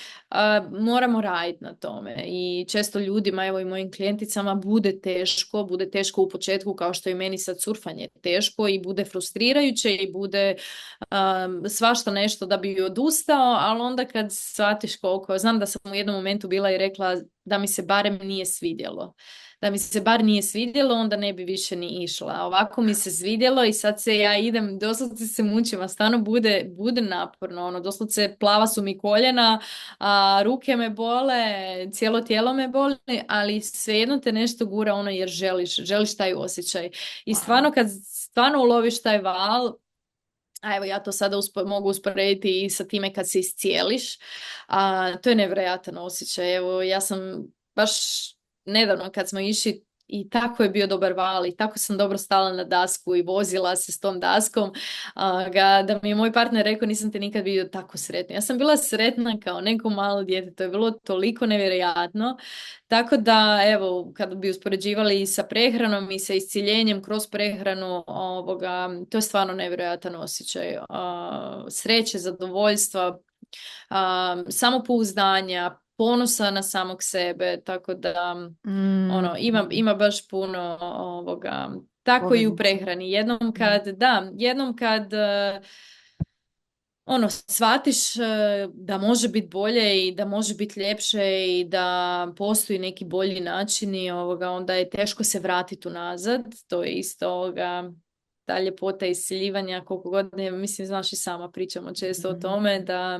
moramo raditi na tome i često ljudima, evo i mojim klijenticama, bude teško u početku, kao što je meni sad surfanje teško i bude frustrirajuće i bude svašta nešto da bi odustao, ali onda kad shvatiš koliko, znam da sam u jednom momentu bila i rekla da mi se barem nije svidjelo. Da mi se bar nije svidjelo, onda ne bi više ni išla. Ovako mi se svidjelo i sad ja idem, doslovce se mučim, a stvarno bude naporno. Doslovce plava su mi koljena, ruke me bole, cijelo tijelo me boli, ali svejedno te nešto gura jer želiš taj osjećaj. I stvarno kad stvarno uloviš taj val, a evo ja to sada mogu usporediti i sa time kad se iscijeliš, to je nevjerojatan osjećaj. Evo ja sam baš nedavno kad smo išli i tako je bio dobar val i tako sam dobro stala na dasku i vozila se s tom daskom, da mi je moj partner rekao nisam te nikad vidio tako sretna. Ja sam bila sretna kao neko malo dijete, to je bilo toliko nevjerojatno. Tako da, evo, kad bi uspoređivali i sa prehranom i sa isciljenjem kroz prehranu, to je stvarno nevjerojatan osjećaj. Sreće, zadovoljstva, samopouzdanja, ponosa na samog sebe, tako da ima baš puno tako i u prehrani. Jednom kad shvatiš da može biti bolje i da može biti ljepše i da postoji neki bolji načini, onda je teško se vratiti unazad. To je isto ta ljepota isciljivanja, koliko god mislim, znaš i sama pričamo često o tome da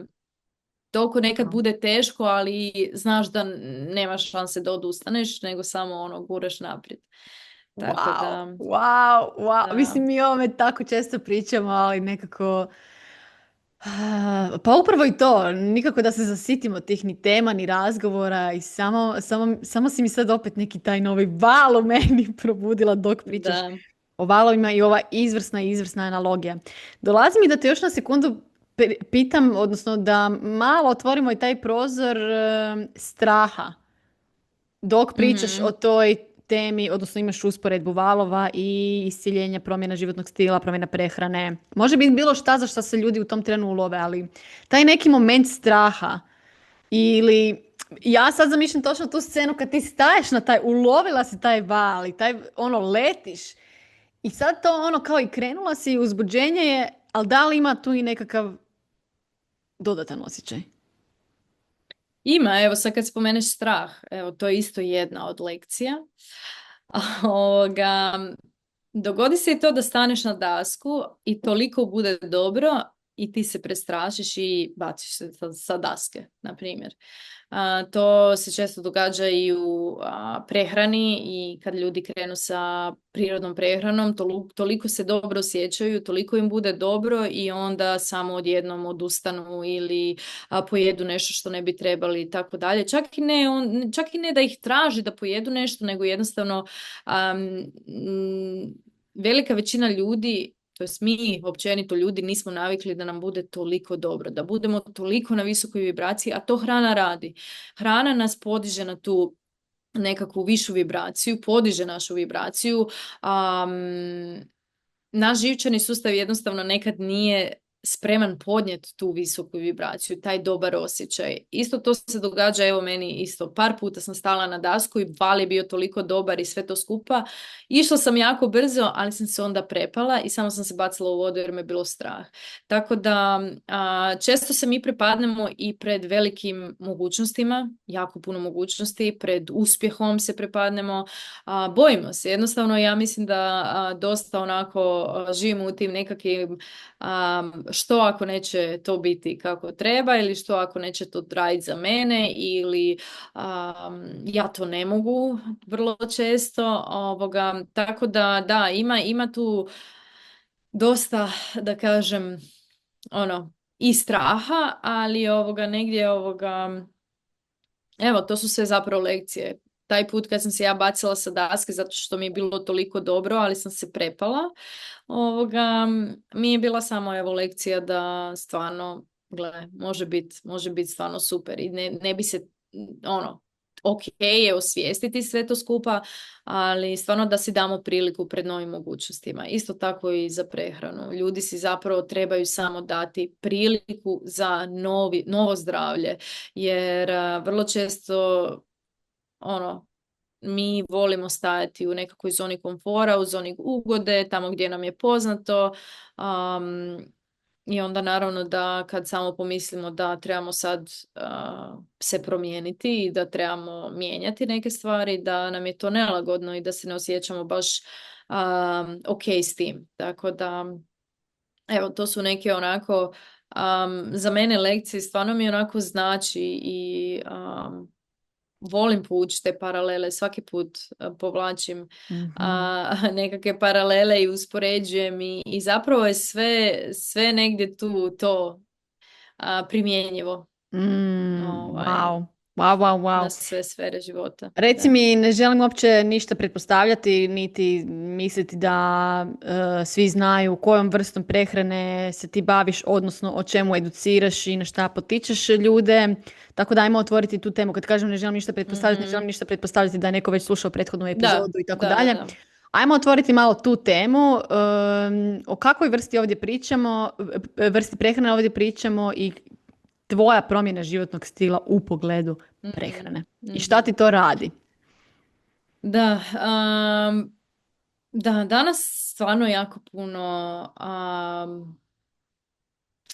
toliko nekad bude teško, ali znaš da nemaš šanse da odustaneš, nego samo guraš naprijed. Tako wow. Da. Mislim, mi o ovome tako često pričamo, ali nekako... Pa upravo i to, nikako da se zasitimo tih ni tema, ni razgovora i samo si mi sad opet neki taj novi val u meni probudila dok pričaš o valovima i ova izvrsna analogija. Dolazi mi da te još na sekundu pitam, odnosno da malo otvorimo i taj prozor straha dok pričaš o toj temi, odnosno imaš usporedbu valova i isciljenja, promjena životnog stila, promjena prehrane. Može biti bilo šta za šta se ljudi u tom trenu ulove, ali taj neki moment straha ili ja sad zamišljam točno tu scenu kad ti staješ na taj, ulovila si taj val i taj letiš i sad to kao i krenula si, uzbuđenje je, ali da li ima tu i nekakav dodatan osjećaj? Ima, evo sad kad spomeneš strah, evo to je isto jedna od lekcija. Dogodi se i to da staneš na dasku i toliko bude dobro i ti se prestrašiš i baciš se sa daske, na primjer. To se često događa i u prehrani i kad ljudi krenu sa prirodnom prehranom, toliko se dobro osjećaju, toliko im bude dobro i onda samo odjednom odustanu ili pojedu nešto što ne bi trebali i tako dalje. Čak i ne da ih traži da pojedu nešto, nego jednostavno velika većina ljudi, to jest mi, općenito ljudi, nismo navikli da nam bude toliko dobro, da budemo toliko na visokoj vibraciji, a to hrana radi. Hrana nas podiže na tu nekakvu višu vibraciju, podiže našu vibraciju. Naš živčani sustav jednostavno nekad nije spreman podnijeti tu visoku vibraciju, taj dobar osjećaj. Isto to se događa, evo meni isto, par puta sam stala na dasku i val je bio toliko dobar i sve to skupa. Išla sam jako brzo, ali sam se onda prepala i samo sam se bacila u vodu jer me bilo strah. Tako da često se mi prepadnemo i pred velikim mogućnostima, jako puno mogućnosti, pred uspjehom se prepadnemo, bojimo se. Jednostavno ja mislim da dosta onako živimo u tim nekakvim što ako neće to biti kako treba ili što ako neće to raditi za mene ili ja to ne mogu vrlo često. Tako da, ima tu dosta, da kažem, i straha, ali negdje evo, to su sve zapravo lekcije. Taj put kad sam se ja bacila sa daske zato što mi je bilo toliko dobro, ali sam se prepala, mi je bila samo evo lekcija da stvarno, gle, može biti stvarno super i ne bi se, ok je osvijestiti sve to skupa, ali stvarno da si damo priliku pred novim mogućnostima. Isto tako i za prehranu. Ljudi si zapravo trebaju samo dati priliku za novo zdravlje, jer vrlo često mi volimo stajati u nekakvoj zoni komfora, u zoni ugode, tamo gdje nam je poznato, i onda naravno da kad samo pomislimo da trebamo sad se promijeniti i da trebamo mijenjati neke stvari, da nam je to nelagodno i da se ne osjećamo baš ok s tim. Tako da, evo, to su neke onako za mene lekcije, stvarno mi onako znači i volim povući te paralele, svaki put povlačim nekakve paralele i uspoređujem i zapravo je sve negdje tu to primjenjivo. Wow. Na sve sfere života. Reci mi, ne želim uopće ništa pretpostavljati, niti misliti da svi znaju kojom vrstom prehrane se ti baviš, odnosno o čemu educiraš i na šta potičeš ljude. Tako da ajmo otvoriti tu temu. Kad kažem ne želim ništa pretpostavljati, ne želim ništa pretpostavljati da je neko već slušao prethodnu epizodu i tako dalje. Da. Ajmo otvoriti malo tu temu. O kakvoj vrsti ovdje pričamo, vrsti prehrane ovdje pričamo i tvoja promjena životnog stila u pogledu prehrane. I šta ti to radi? Da, danas stvarno jako puno,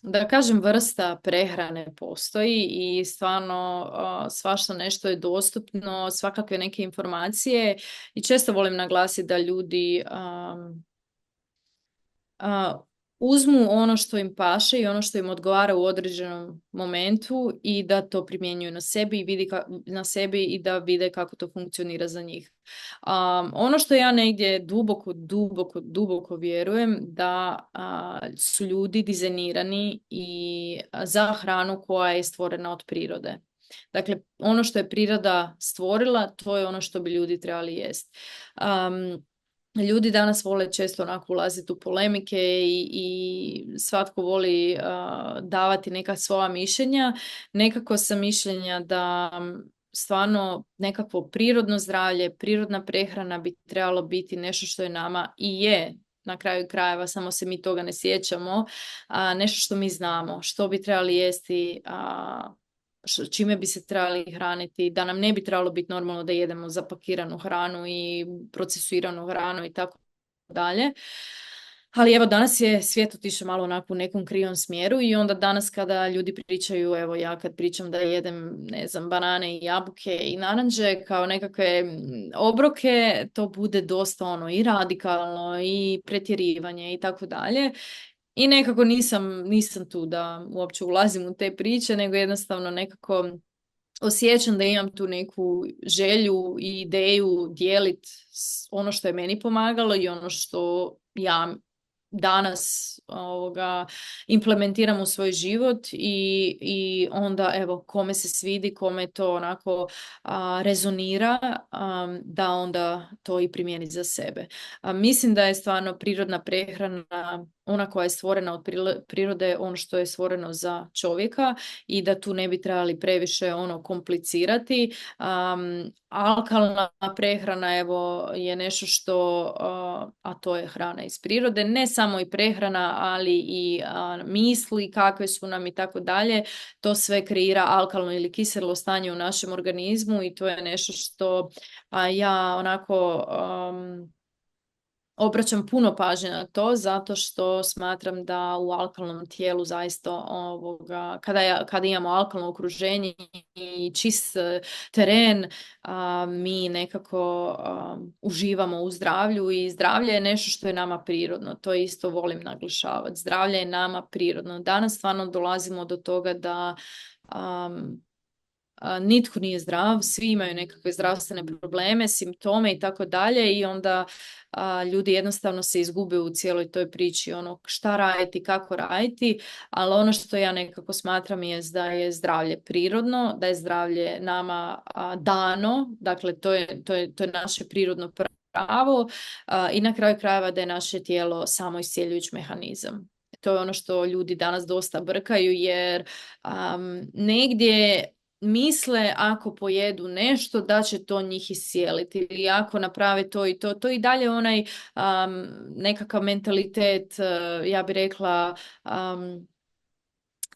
da kažem, vrsta prehrane postoji i stvarno svašta nešto je dostupno, svakakve neke informacije i često volim naglasiti da ljudi uzmu ono što im paše i ono što im odgovara u određenom momentu i da to primjenjuju na sebi i da vide kako to funkcionira za njih. Ono što ja negdje duboko vjerujem da su ljudi dizajnirani i za hranu koja je stvorena od prirode. Dakle, ono što je priroda stvorila, to je ono što bi ljudi trebali jesti. Ljudi danas vole često onako ulaziti u polemike i svatko voli davati neka svoja mišljenja. Nekako sam mišljenja da stvarno nekakvo prirodno zdravlje, prirodna prehrana bi trebalo biti nešto što je nama i je na kraju krajeva, samo se mi toga ne sjećamo, nešto što mi znamo, što bi trebali jesti, čime bi se trebali hraniti, da nam ne bi trebalo biti normalno da jedemo zapakiranu hranu i procesuiranu hranu i tako dalje. Ali evo, danas je svijet otišao malo onako u nekom krivom smjeru i onda danas kada ljudi pričaju, evo ja kad pričam da jedem, ne znam, banane i jabuke i naranđe kao nekakve obroke, to bude dosta i radikalno i pretjerivanje i tako dalje. I nekako nisam tu da uopće ulazim u te priče, nego jednostavno nekako osjećam da imam tu neku želju i ideju dijeliti ono što je meni pomagalo i ono što ja danas implementiram u svoj život i onda evo kome se svidi, kome to onako rezonira, da onda to i primijeni za sebe. Mislim da je stvarno prirodna prehrana ona koja je stvorena od prirode, ono što je stvoreno za čovjeka i da tu ne bi trebali previše komplicirati. Alkalna prehrana evo je nešto što, a to je hrana iz prirode, ne samo i prehrana, ali i misli kakve su nam i tako dalje. To sve kreira alkalno ili kiselo stanje u našem organizmu i to je nešto što ja onako obraćam puno pažnje na to zato što smatram da u alkalnom tijelu zaista kada imamo alkalno okruženje i čist teren, mi nekako uživamo u zdravlju i zdravlje je nešto što je nama prirodno. To isto volim naglašavati. Zdravlje je nama prirodno. Danas stvarno dolazimo do toga da nitko nije zdrav, svi imaju nekakve zdravstvene probleme, simptome i tako dalje i onda ljudi jednostavno se izgube u cijeloj toj priči, šta raditi, kako raditi, ali ono što ja nekako smatram je da je zdravlje prirodno, da je zdravlje nama dano, dakle to je naše prirodno pravo i na kraju krajeva da je naše tijelo samo iscjeljujući mehanizam. To je ono što ljudi danas dosta brkaju jer negdje misle ako pojedu nešto da će to njih iscijeliti ili ako naprave to i to i dalje onaj nekakav mentalitet, ja bih rekla,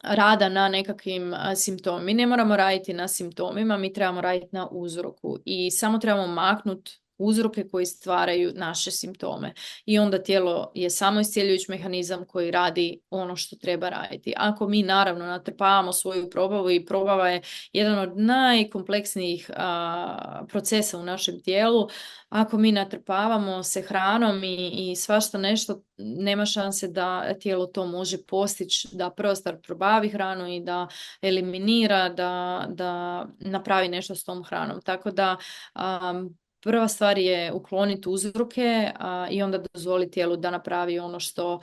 rada na nekakvim simptomima. Mi ne moramo raditi na simptomima, mi trebamo raditi na uzroku i samo trebamo maknuti uzroke koji stvaraju naše simptome. I onda tijelo je samo iscjeljujući mehanizam koji radi ono što treba raditi. Ako mi naravno natrpavamo svoju probavu i probava je jedan od najkompleksnijih procesa u našem tijelu, ako mi natrpavamo se hranom i svašta nešto, nema šanse da tijelo to može postići, da prvo stvar probavi hranu i da eliminira, da napravi nešto s tom hranom. Tako da prva stvar je ukloniti uzroke i onda dozvoliti tijelu da napravi ono što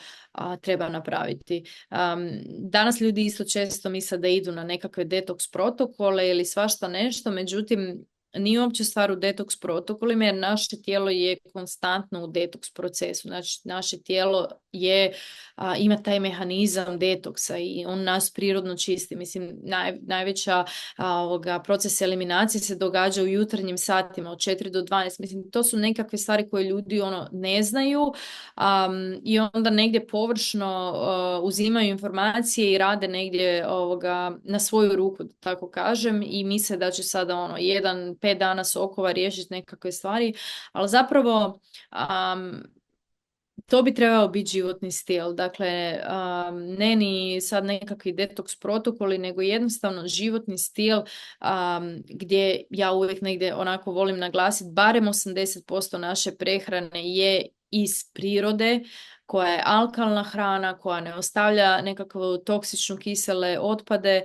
treba napraviti. Danas ljudi isto često misle da idu na nekakve detoks protokole ili svašta nešto, međutim nije uopće stvar u detoks protokolima jer naše tijelo je konstantno u detoks procesu. Znači, naše tijelo ima taj mehanizam detoksa i on nas prirodno čisti. Mislim, najveća proces eliminacije se događa u jutarnjim satima od 4 do 12. Mislim, to su nekakve stvari koje ljudi ne znaju i onda negdje površno uzimaju informacije i rade negdje na svoju ruku, da tako kažem, i misle da će sada 5 dana sokova riješiti nekakve stvari, ali zapravo to bi trebao biti životni stil. Dakle, ne ni sad nekakvi detoks protokoli, nego jednostavno životni stil gdje ja uvijek negdje onako volim naglasiti, barem 80% naše prehrane je iz prirode, koja je alkalna hrana, koja ne ostavlja nekakve toksičnu kisele otpade,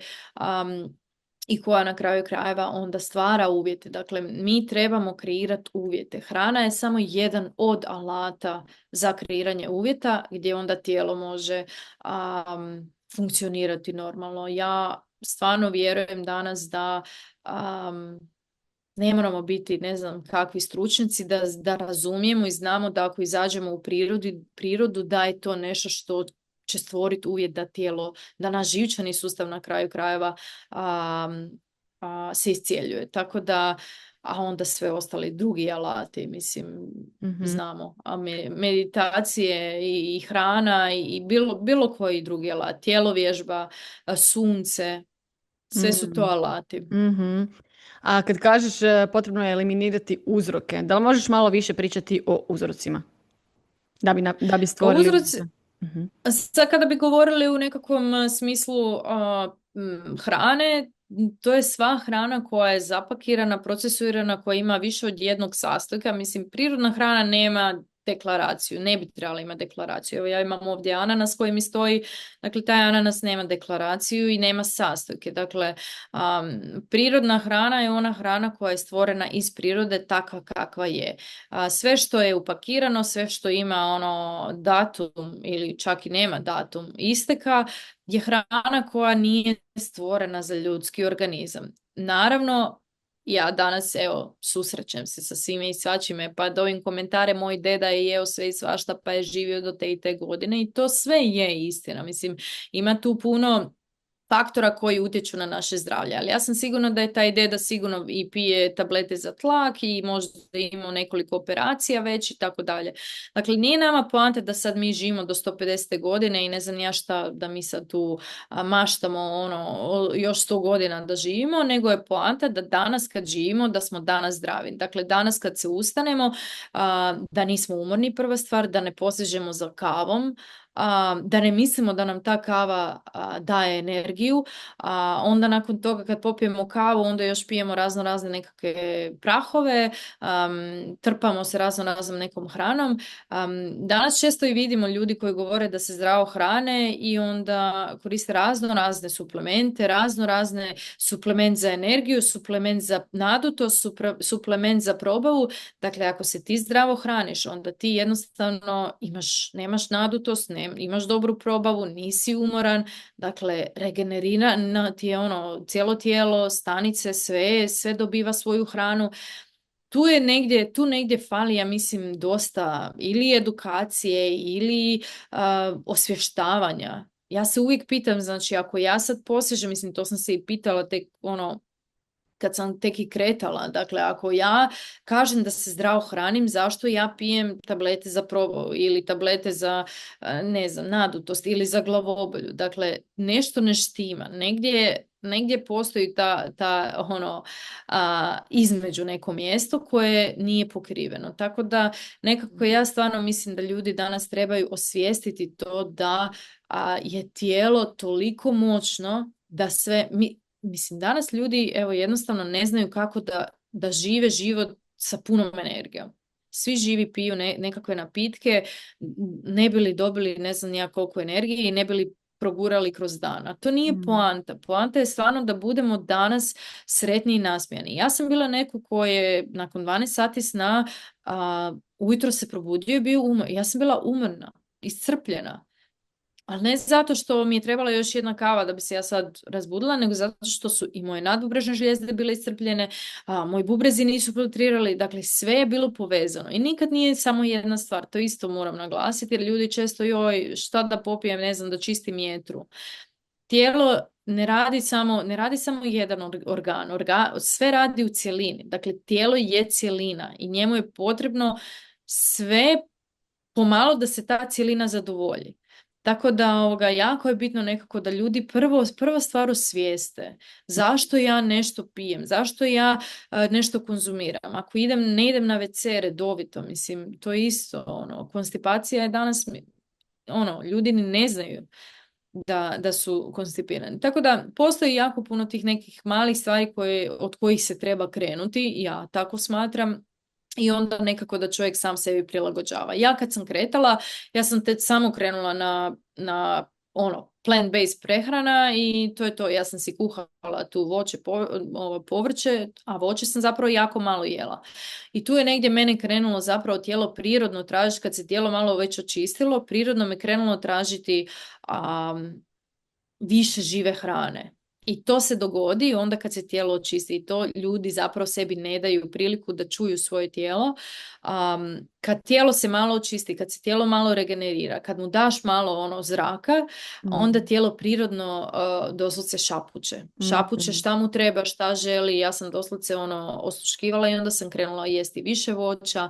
i koja na kraju krajeva onda stvara uvjete. Dakle, mi trebamo kreirati uvjete. Hrana je samo jedan od alata za kreiranje uvjeta gdje onda tijelo može funkcionirati normalno. Ja stvarno vjerujem danas da ne moramo biti ne znam kakvi stručnjaci da razumijemo i znamo da ako izađemo u prirodu da je to nešto što će stvoriti uvjet da tijelo, da naš živčani sustav na kraju krajeva se iscijeljuje. Tako da, a onda sve ostali drugi alati, mislim, znamo. A meditacije i hrana i bilo koji drugi alat, tjelovježba, sunce, sve su to alati. A kad kažeš potrebno je eliminirati uzroke, da li možeš malo više pričati o uzrocima? Da bi stvorili... Sad kada bi govorili u nekakvom smislu hrane, to je sva hrana koja je zapakirana, procesuirana, koja ima više od jednog sastojka. Mislim, prirodna hrana nema deklaraciju, ne bi trebala imati deklaraciju. Evo ja imam ovdje ananas koji mi stoji, dakle taj ananas nema deklaraciju i nema sastojke. Dakle, prirodna hrana je ona hrana koja je stvorena iz prirode takva kakva je. Sve što je upakirano, sve što ima ono datum ili čak i nema datum isteka je hrana koja nije stvorena za ljudski organizam. Naravno, ja danas, evo, susrećem se sa svime i svačime, pa dovim komentare, moj deda je jeo sve i svašta, pa je živio do te i te godine i to sve je istina. Mislim, ima tu puno faktora koji utječu na naše zdravlje, ali ja sam sigurna da je taj deda sigurno i pije tablete za tlak i možda imao nekoliko operacija već i tako dalje. Dakle, nije nama poanta da sad mi živimo do 150. godine i ne znam ja šta da mi sad tu maštamo još 100 godina da živimo, nego je poanta da danas kad živimo, da smo danas zdravi. Dakle, danas kad se ustanemo, da nismo umorni prva stvar, da ne posežemo za kavom, da ne mislimo da nam ta kava daje energiju, onda nakon toga kad popijemo kavu onda još pijemo razne nekakve prahove, trpamo se raznom nekom hranom. Danas često i vidimo ljudi koji govore da se zdravo hrane i onda koriste razne suplemente, razne suplement za energiju, suplement za nadutost, suplement za probavu. Dakle, ako se ti zdravo hraniš, onda ti jednostavno nemaš nadutost, imaš dobru probavu, nisi umoran, dakle regenerirano ti je cijelo tijelo, stanice, sve dobiva svoju hranu. Tu negdje fali, ja mislim, dosta ili edukacije ili osvještavanja. Ja se uvijek pitam, znači ako ja sad posežem, mislim to sam se i pitala tek kad sam tek i kretala, dakle ako ja kažem da se zdravo hranim, zašto ja pijem tablete za probavu ili tablete za, ne znam, nadutost ili za glavobolju? Dakle, nešto ne štima. Negdje postoji između neko mjesto koje nije pokriveno. Tako da nekako ja stvarno mislim da ljudi danas trebaju osvijestiti to da je tijelo toliko moćno da sve... Mislim, danas ljudi jednostavno ne znaju kako da žive život sa punom energijom. Svi živi piju nekakve napitke, ne bi li dobili ne znam ja koliko energije i ne bi li progurali kroz dan. A to nije poanta. Poanta je stvarno da budemo danas sretni i nasmijani. Ja sam bila neko ko je nakon 12 sati sna ujutro se probudio i bio umor. Ja sam bila umorna, iscrpljena. Ali ne zato što mi je trebala još jedna kava da bi se ja sad razbudila, nego zato što su i moje nadbubrežne žlijezde bile iscrpljene, moji bubrezi nisu filtrirali, dakle sve je bilo povezano. I nikad nije samo jedna stvar, to isto moram naglasiti, jer ljudi često, šta da popijem, ne znam, da čistim jetru. Tijelo ne radi samo jedan organ, sve radi u cjelini. Dakle, tijelo je cjelina i njemu je potrebno sve pomalo da se ta cjelina zadovolji. Tako da jako je bitno nekako da ljudi prva stvar osvijeste zašto ja nešto pijem, zašto ja nešto konzumiram. Ako ne idem na WC redovito, mislim, to je isto, konstipacija je danas, ljudi ni ne znaju da su konstipirani. Tako da postoji jako puno tih nekih malih stvari od kojih se treba krenuti, ja tako smatram. I onda nekako da čovjek sam sebi prilagođava. Ja kad sam kretala, ja sam samo krenula na plant-based prehrana i to je to. Ja sam si kuhala tu voće, povrće, a voće sam zapravo jako malo jela. I tu je negdje mene krenulo zapravo tijelo prirodno tražiti, kad se tijelo malo već očistilo, prirodno me krenulo tražiti više žive hrane. I to se dogodi onda kad se tijelo očisti i to ljudi zapravo sebi ne daju priliku da čuju svoje tijelo. Kad tijelo se malo očisti, kad se tijelo malo regenerira, kad mu daš malo zraka, onda tijelo prirodno doslovce šapuće. Šapuće šta mu treba, šta želi. Ja sam doslovce osluškivala i onda sam krenula jesti više voća,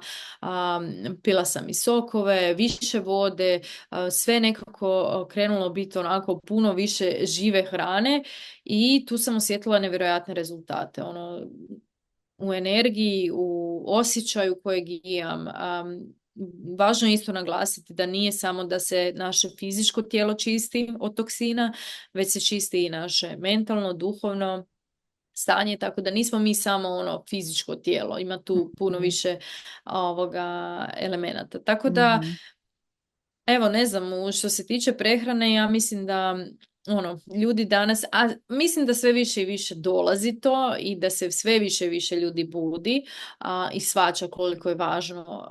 pila sam i sokove, više vode, sve nekako krenulo biti onako puno više žive hrane i tu sam osjetila nevjerojatne rezultate. U energiji, u osjećaju kojeg imam. Važno je isto naglasiti da nije samo da se naše fizičko tijelo čisti od toksina, već se čisti i naše mentalno, duhovno, stanje, tako da nismo mi samo ono fizičko tijelo, ima tu puno Mhm. više elemenata. Tako da, Mhm. evo, ne znam, što se tiče prehrane, ja mislim da ljudi danas, a mislim da sve više i više dolazi to i da se sve više i više ljudi budi i shvaća koliko je važno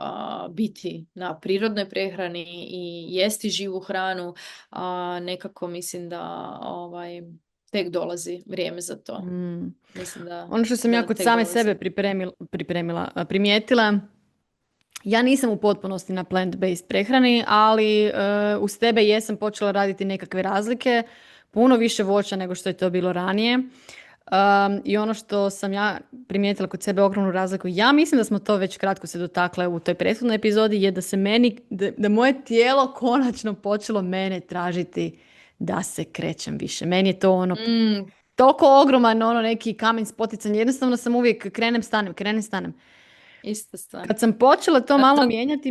biti na prirodnoj prehrani i jesti živu hranu, nekako mislim da tek dolazi vrijeme za to. Mm. Mislim Ono što sam ja da kod tek same dolazi. sebe primijetila, ja nisam u potpunosti na plant-based prehrani, ali uz tebe jesam počela raditi nekakve razlike, puno više voća nego što je to bilo ranije. I ono što sam ja primijetila kod sebe ogromnu razliku, ja mislim da smo to već kratko se dotakle u toj prethodnoj epizodi, je da se meni, da moje tijelo konačno počelo mene tražiti da se krećem više. Meni je to ono Mm, toliko ogroman ono neki kamen spoticanja. Jednostavno sam uvijek krenem, stanem. ista stvar. Kad sam počela to A malo to, mijenjati,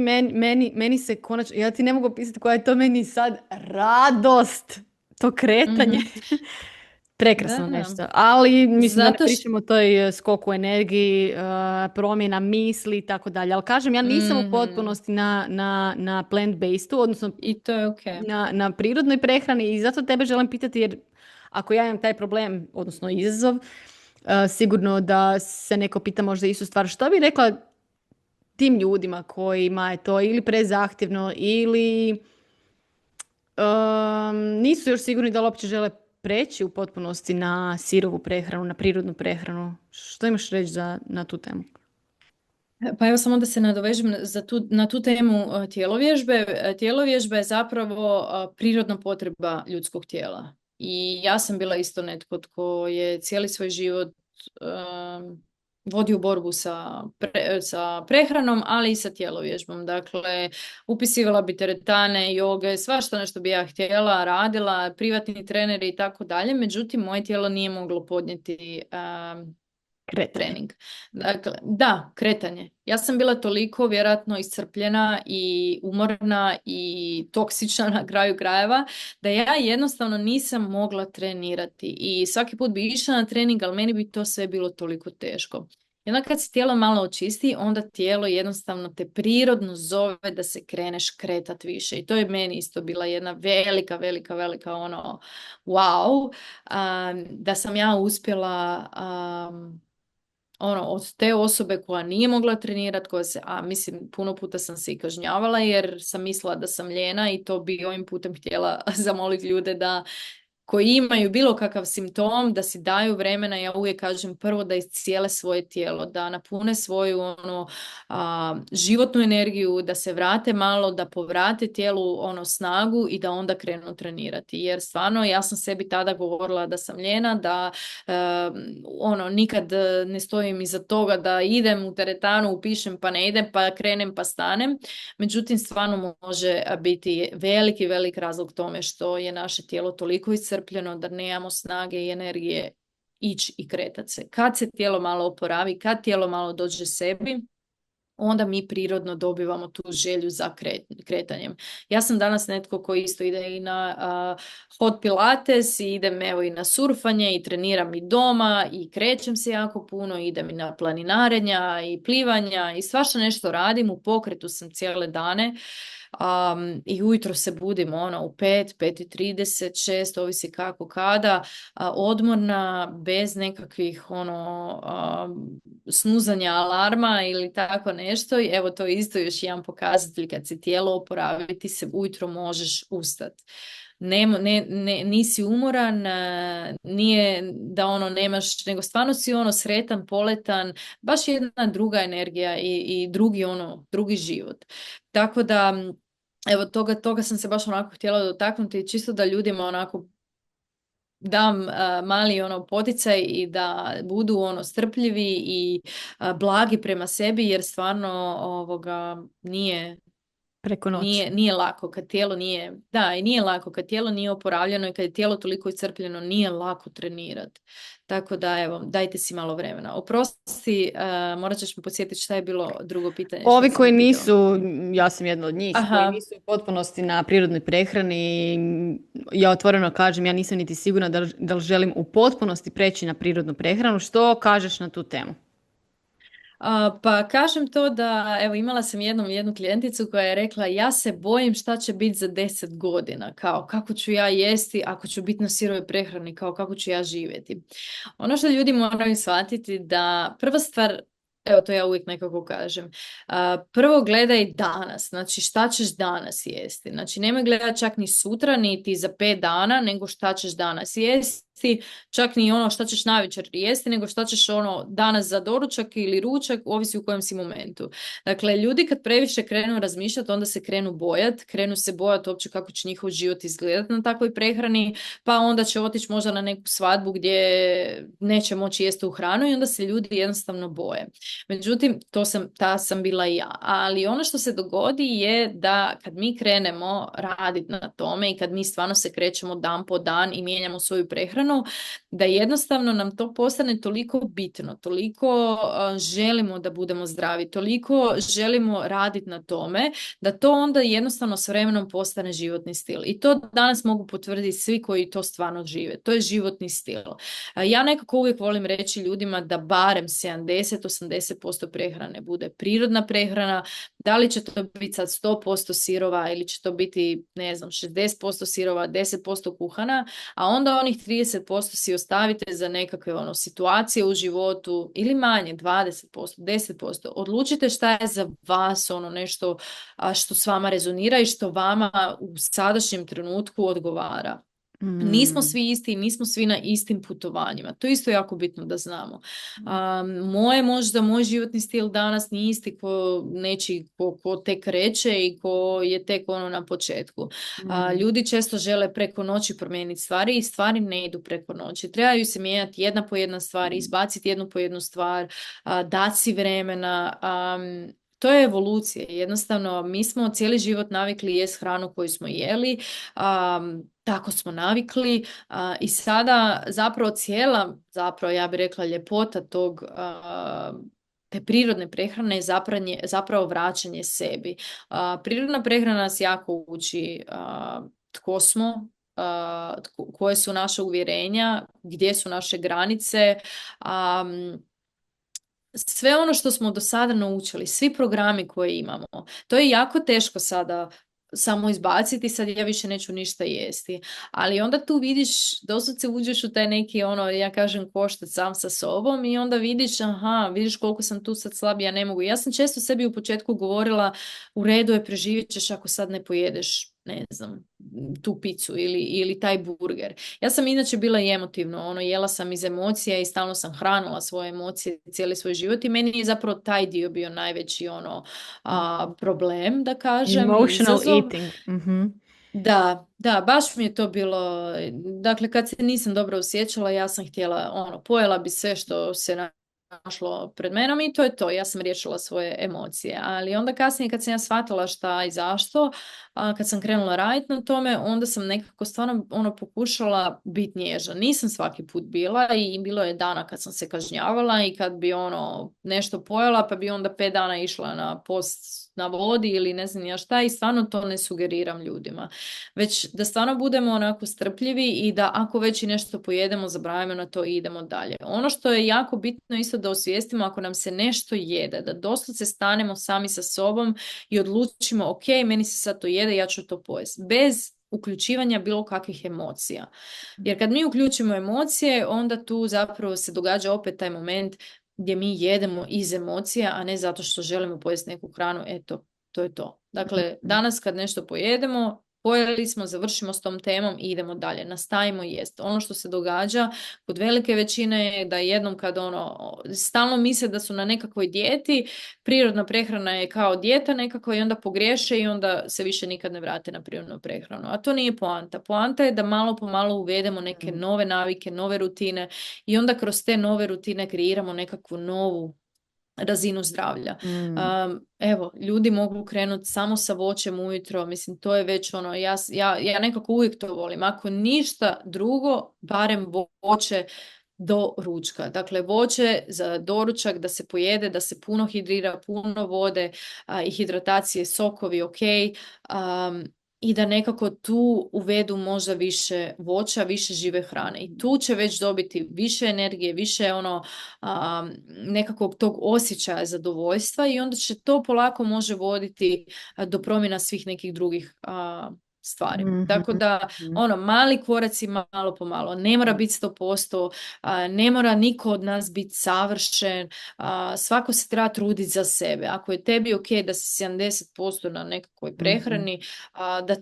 meni se konačno, ja ti ne mogu opisati koja je to meni sad radost, to kretanje. mhm, da, Prekrasno da. nešto. Ali mislim da ne Zato što... pričamo o toj skoku energiji, promjena misli i tako dalje. Ali kažem, ja nisam u Mhm, potpunosti na plant-based, odnosno i to je ok. na prirodnoj prehrani i zato tebe želim pitati jer ako ja imam taj problem, odnosno izazov, sigurno da se neko pita možda istu stvar. Što bi rekla tim ljudima kojima je to ili prezahtjevno ili nisu još sigurni da li uopće žele preći u potpunosti na sirovu prehranu, na prirodnu prehranu? Što imaš reći na tu temu? Pa evo samo da se nadovežem na tu temu tjelovježbe. Tjelovježba je zapravo prirodna potreba ljudskog tijela. I ja sam bila isto netko tko je cijeli svoj život vodio borbu sa prehranom, ali i sa tjelovježbom. Dakle, upisivala bi teretane, joge, svašta nešto bi ja htjela, radila, privatni treneri i tako dalje. Međutim, moje tijelo nije moglo podnijeti Kretanje. trening. Dakle, da, kretanje. Ja sam bila toliko vjerojatno iscrpljena i umorna i toksična na kraju krajeva da ja jednostavno nisam mogla trenirati i svaki put bi išla na trening, ali meni bi to sve bilo toliko teško. I onda kad se tijelo malo očisti, onda tijelo jednostavno te prirodno zove da se kreneš kretat više. I to je meni isto bila jedna velika wow, da sam ja uspjela od te osobe koja nije mogla trenirati, mislim, puno puta sam se i kažnjavala jer sam mislila da sam lijena i to bi ovim putem htjela zamoliti ljude da koji imaju bilo kakav simptom, da si daju vremena, ja uvijek kažem prvo da iscijele svoje tijelo, da napune svoju životnu energiju, da se vrate malo, da povrate tijelu snagu i da onda krenu trenirati. Jer stvarno ja sam sebi tada govorila da sam lijena, da nikad ne stojim iza toga da idem u teretanu, upišem pa ne idem, pa krenem pa stanem. Međutim, stvarno može biti veliki razlog tome što je naše tijelo toliko iscrpljeno da nemamo snage i energije ići i kretati se. Kad se tijelo malo oporavi, kad tijelo malo dođe sebi, onda mi prirodno dobivamo tu želju za kretanjem. Ja sam danas netko koji isto ide i na hot pilates, i idem evo i na surfanje i treniram i doma i krećem se jako puno, idem i na planinarenja i plivanja i svašta nešto radim, u pokretu sam cijele dane. I ujutro se budim u 5:30, 6, ovisi kako kada, odmorna, bez nekakvih snuzanja alarma ili tako nešto. I evo, to je isto još jedan pokazatelj, kad se tijelo oporavi, ti se ujutro možeš ustati. Nisi umoran, nije da nemaš, nego stvarno si sretan, poletan, baš jedna druga energija i drugi život. Tako da, evo, toga sam se baš onako htjela dotaknuti, čisto da ljudima onako dam mali poticaj i da budu strpljivi i blagi prema sebi, jer stvarno nije Preko noći. Nije lako kad tijelo nije, da, i nije lako kad tijelo nije oporavljeno i kad je tijelo toliko iscrpljeno, nije lako trenirati. Tako da, evo, dajte si malo vremena. Oprosti, morat ćeš mi podsjetiti šta je bilo drugo pitanje. Šta Ovi si koji me pitala? nisu, ja sam jedna od njih, koji Aha. nisu u potpunosti na prirodnoj prehrani, ja otvoreno kažem, ja nisam niti sigurna da li želim u potpunosti preći na prirodnu prehranu. Što kažeš na tu temu? Pa kažem to da, evo, imala sam jednu klijenticu koja je rekla, ja se bojim šta će biti za 10 godina, kao kako ću ja jesti ako ću biti na sirovoj prehrani, kao kako ću ja živjeti. Ono što ljudi moraju shvatiti da prva stvar, evo to ja uvijek nekako kažem, prvo gledaj danas, znači šta ćeš danas jesti. Znači nemoj gledati čak ni sutra, niti za 5 dana, nego šta ćeš danas jesti. Čak ni ono šta ćeš navečer jesti, nego šta ćeš ono danas za doručak ili ručak, ovisi u kojem si momentu. Dakle, ljudi kad previše krenu razmišljati, onda se krenu se bojati uopće kako će njihov život izgledati na takvoj prehrani, pa onda će otići možda na neku svadbu gdje neće moći jesti u hranu i onda se ljudi jednostavno boje. Međutim, ta sam bila i ja. Ali ono što se dogodi je da kad mi krenemo raditi na tome i kad mi stvarno se krećemo dan po dan i mijenjamo svoju prehranu, da jednostavno nam to postane toliko bitno, toliko želimo da budemo zdravi, toliko želimo raditi na tome, da to onda jednostavno s vremenom postane životni stil. I to danas mogu potvrditi svi koji to stvarno žive. To je životni stil. Ja nekako uvijek volim reći ljudima da barem 70-80% prehrane bude prirodna prehrana. Da li će to biti sad 100% sirova ili će to biti, ne znam, 60% sirova, 10% kuhana, a onda onih 30% si ostavite za nekakve situacije u životu ili manje, 20%, 10%. Odlučite šta je za vas nešto što s vama rezonira i što vama u sadašnjem trenutku odgovara. Nismo svi isti, nismo svi na istim putovanjima. To je isto jako bitno da znamo. Moj životni stil danas nije isti ko tek kreće i ko je tek na početku. Ljudi često žele preko noći promijeniti stvari i stvari ne idu preko noći. Trebaju se mijenjati jedna po jedna stvar, izbaciti jednu po jednu stvar, dati si vremena. To je evolucija. Jednostavno, mi smo cijeli život navikli jest hranu koju smo jeli, tako smo navikli i sada zapravo ja bih rekla ljepota te prirodne prehrane je zapravo vraćanje sebi. Prirodna prehrana nas jako uči tko smo, koje su naše uvjerenja, gdje su naše granice, sve ono što smo do sada naučili, svi programi koje imamo, to je jako teško sada samo izbaciti, sad ja više neću ništa jesti. Ali onda tu vidiš, doslovce uđeš u taj neki, ja kažem, koštac sam sa sobom i onda vidiš koliko sam tu sad slab, ja ne mogu. Ja sam često sebi u početku govorila, u redu je, preživjet ćeš ako sad ne pojedeš, ne znam, tu picu ili taj burger. Ja sam inače bila i emotivno, jela sam iz emocija i stalno sam hranila svoje emocije cijeli svoj život i meni je zapravo taj dio bio najveći problem, da kažem. Emotional izazov. eating. Mm-hmm. Da, baš mi je to bilo, dakle kad se nisam dobro osjećala, ja sam htjela, pojela bi sve što se našlo pred menom i to je to, ja sam riješila svoje emocije, ali onda kasnije kad sam ja shvatila šta i zašto, kad sam krenula raditi na tome, onda sam nekako stvarno pokušala biti nježna. Nisam svaki put bila i bilo je dana kad sam se kažnjavala i kad bi nešto pojela pa bi onda 5 dana išla na post na vodi ili ne znam ja šta i stvarno to ne sugeriram ljudima. Već da stvarno budemo onako strpljivi i da ako već i nešto pojedemo, zabravimo na to i idemo dalje. Ono što je jako bitno isto da osvijestimo ako nam se nešto jede, da doslovce stanemo sami sa sobom i odlučimo ok, meni se sad to jede, ja ću to pojesti. Bez uključivanja bilo kakvih emocija. Jer kad mi uključimo emocije, onda tu zapravo se događa opet taj moment gdje mi jedemo iz emocija, a ne zato što želimo pojesti neku hranu, eto, to je to. Dakle, danas kad nešto pojedemo, pojeli smo, završimo s tom temom i idemo dalje, nastavimo jesti. Ono što se događa kod velike većine je da jednom kad stalno misle da su na nekakvoj dijeti, prirodna prehrana je kao dijeta nekako i onda pogriješe i onda se više nikad ne vrate na prirodnu prehranu. A to nije poanta. Poanta je da malo po malo uvedemo neke nove navike, nove rutine i onda kroz te nove rutine kreiramo nekakvu novu razinu zdravlja. Mm. Evo, ljudi mogu krenuti samo sa voćem ujutro, mislim, to je već ono, ja nekako uvijek to volim. Ako ništa drugo, barem voće do ručka. Dakle, voće za doručak da se pojede, da se puno hidrira, puno vode i hidratacije, sokovi, ok. I da nekako tu uvedu možda više voća, više žive hrane. I tu će već dobiti više energije, više ono nekakvog tog osjećaja zadovoljstva i onda će to polako može voditi do promjena svih nekih drugih stvari. Mhm. Tako da, ono, mali koraci malo po malo. Ne mora biti 100%, ne mora niko od nas biti savršen, svako se treba truditi za sebe. Ako je tebi ok da si 70% na nekakvoj prehrani,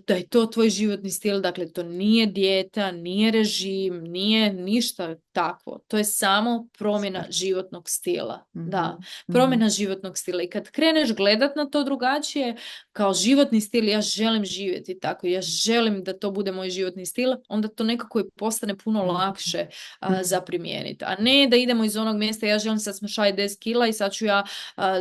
da je to tvoj životni stil, dakle to nije dijeta, nije režim, nije ništa takvo. To je samo promjena životnog stila. Da, promjena životnog stila. I kad kreneš gledat na to drugačije, kao životni stil, ja želim živjeti tako, ja želim da to bude moj životni stil, onda to nekako i postane puno lakše za primijeniti. A ne da idemo iz onog mjesta, ja želim sad smršaviti 10 kila i sad ću ja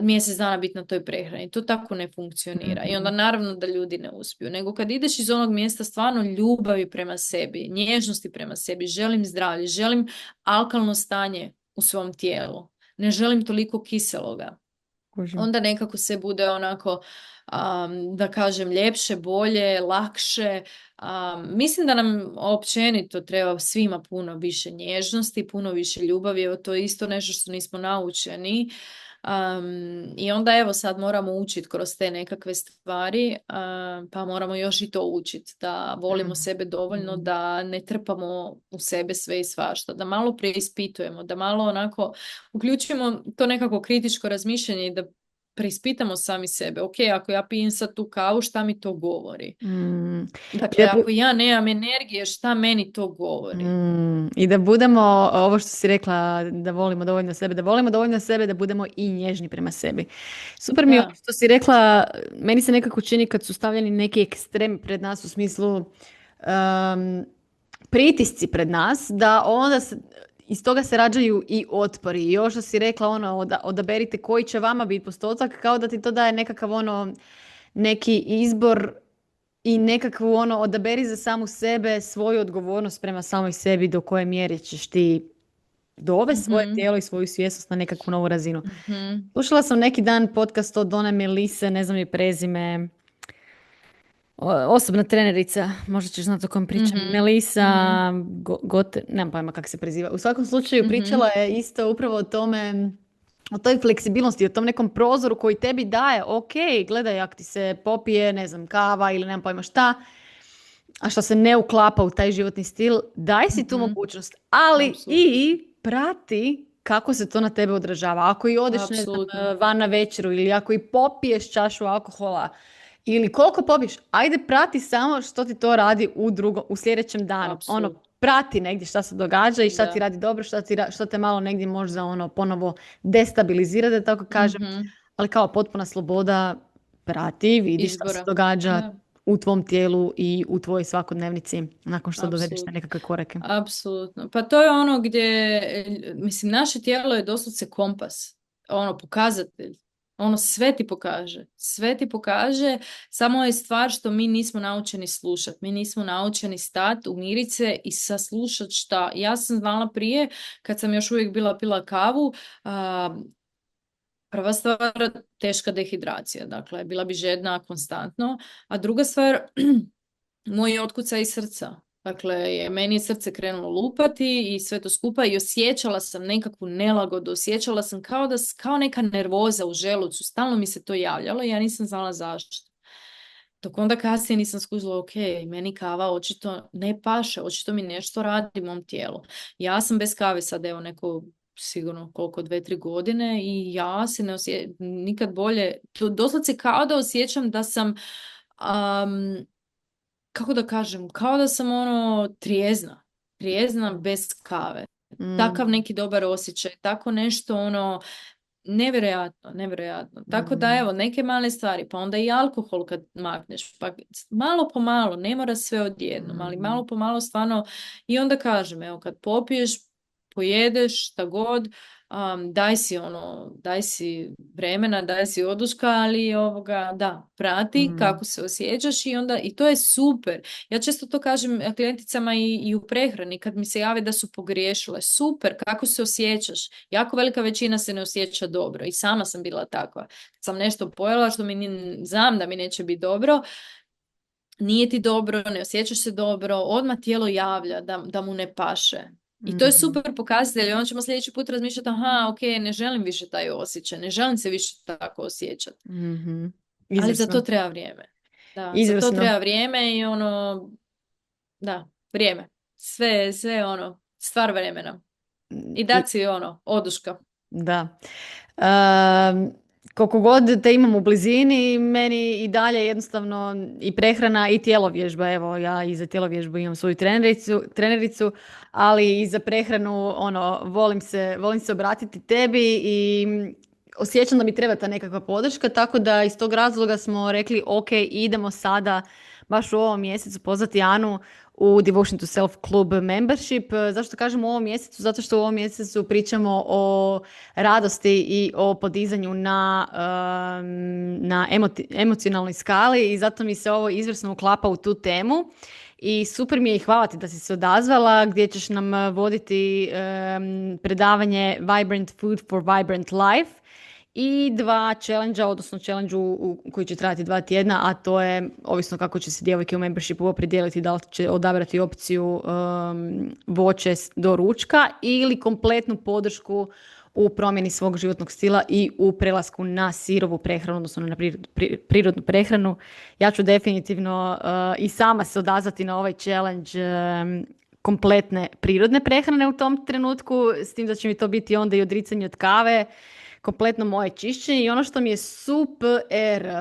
mjesec dana biti na toj prehrani. To tako ne funkcionira. I onda naravno da ljudi ne uspiju. Nego kad ideš iz onog mjesta stvarno ljubavi prema sebi, nježnosti prema sebi, želim zdravlje, želim alkalno stanje u svom tijelu, ne želim toliko kiseloga. Onda nekako se bude onako, da kažem, ljepše, bolje, lakše. Mislim da nam općenito treba svima puno više nježnosti, puno više ljubavi. Evo, to je isto nešto što nismo naučeni. I onda evo sad moramo učiti kroz te nekakve stvari, pa moramo još i to učiti, da volimo sebe dovoljno, da ne trpamo u sebe sve i svašta, da malo preispitujemo, da malo onako uključimo to nekako kritičko razmišljanje i da preispitamo sami sebe. Ok, ako ja pijem sad tu kavu, šta mi to govori? Dakle, ako ja nemam energije, šta meni to govori? I da budemo, ovo što si rekla, da volimo dovoljno sebe, da volimo dovoljno sebe, da budemo i nježni prema sebi. Super mi je ovo što si rekla, meni se nekako čini kad su stavljeni neki ekstremi pred nas u smislu pritisci pred nas, da onda iz toga se rađaju i otpori. I ovo što si rekla, odaberite koji će vama biti postotak, kao da ti to daje nekakav neki izbor i nekakvu odaberi za samu sebe svoju odgovornost prema samoj sebi, do koje mjere ćeš ti dovesti svoje tijelo i svoju svjesnost na nekakvu novu razinu. Slušala sam neki dan podcast od one Melise, ne znam je prezime, osobna trenerica, možda ćeš znati o kojem pričam. Melisa, nemam pojma kako se preziva. U svakom slučaju pričala je isto upravo o tome, o toj fleksibilnosti, o tom nekom prozoru koji tebi daje, ok, gledaj, ako ti se popije, ne znam, kava ili nemam pojma šta, a što se ne uklapa u taj životni stil, daj si tu mogućnost, ali i prati kako se to na tebe odražava. Ako i odeš ne znam, van na večeru ili ako i popiješ čašu alkohola ili koliko popiješ, ajde prati samo što ti to radi u sljedećem danu. Prati negdje šta se događa i šta ti radi dobro, šta te malo negdje možda ponovo destabilizira, da tako kažem. Ali kao potpuna sloboda, prati, vidi šta se događa u tvom tijelu i u tvojoj svakodnevnici nakon što dovedeš na nekakve korake. Apsolutno. Pa to je ono gdje, mislim, naše tijelo je doslovce kompas, pokazatelj. Sve ti pokaže. Sve ti pokaže, samo je stvar što mi nismo naučeni slušati. Mi nismo naučeni stati, umirit se i saslušati šta. Ja sam znala prije, kad sam još uvijek pila kavu, prva stvar, teška dehidracija. Dakle, bila bi žedna konstantno. A druga stvar, moj otkucaj iz srca. Dakle, meni je srce krenulo lupati i sve to skupa i osjećala sam nekakvu nelagodu, osjećala sam kao neka nervoza u želucu, stalno mi se to javljalo i ja nisam znala zašto. Dok onda kasnije nisam skužila, ok, meni kava očito ne paše, očito mi nešto radi u mom tijelu. Ja sam bez kave sad, evo, neko sigurno koliko 2-3 godine i ja se ne osjećam nikad bolje. Doslovce kao da osjećam da sam... kako da kažem, kao da sam trijezna bez kave. Takav neki dobar osjećaj, tako nešto nevjerojatno. Tako da evo, neke male stvari, pa onda i alkohol kad makneš, pa malo po malo, ne mora sve odjednom, ali malo po malo stvarno, i onda kažem, evo, kad popiješ, pojedeš, šta god, daj si vremena, daj si oduška, ali da, prati Mm. kako se osjećaš i onda, i to je super. Ja često to kažem klijenticama i u prehrani, kad mi se jave da su pogriješile, super, kako se osjećaš? Jako velika većina se ne osjeća dobro i sama sam bila takva. Kad sam nešto pojela što znam da mi neće biti dobro, nije ti dobro, ne osjećaš se dobro, odmah tijelo javlja da mu ne paše. I to je Mhm. super pokazatelj. Onda ćemo sljedeći put razmišljati, aha, ok, ne želim više taj osjećaj, ne želim se više tako osjećati. Mhm. Ali za to Izvrsno. treba vrijeme. Da, za to Izvrsno. treba vrijeme i da, vrijeme. Sve stvar vremena. I I- dat si oduška. Da. Koliko god te imam u blizini, meni i dalje jednostavno i prehrana i tjelovježba. Evo, ja i za tjelovježbu imam svoju trenericu, ali i za prehranu, volim se obratiti tebi i osjećam da mi treba ta nekakva podrška, tako da iz tog razloga smo rekli, ok, idemo sada baš u ovom mjesecu pozvati Anu u Devotion to Self Club membership. Zašto kažem u ovom mjesecu? Zato što u ovom mjesecu pričamo o radosti i o podizanju na emocionalnoj skali i zato mi se ovo izvrsno uklapa u tu temu. I super mi je i hvala ti da si se odazvala, gdje ćeš nam voditi predavanje Vibrant Food for Vibrant Life i 2 challenge-a, odnosno challenge koji će trajati 2 tjedna, a to je, ovisno kako će se djevojke u membershipu opredijeliti, da li će odabrati opciju voće do ručka ili kompletnu podršku u promjeni svog životnog stila i u prelasku na sirovu prehranu, odnosno na prirodnu prehranu. Ja ću definitivno i sama se odazvati na ovaj challenge kompletne prirodne prehrane u tom trenutku, s tim da će mi to biti onda i odricanje od kave, kompletno moje čišćenje i ono što mi je super,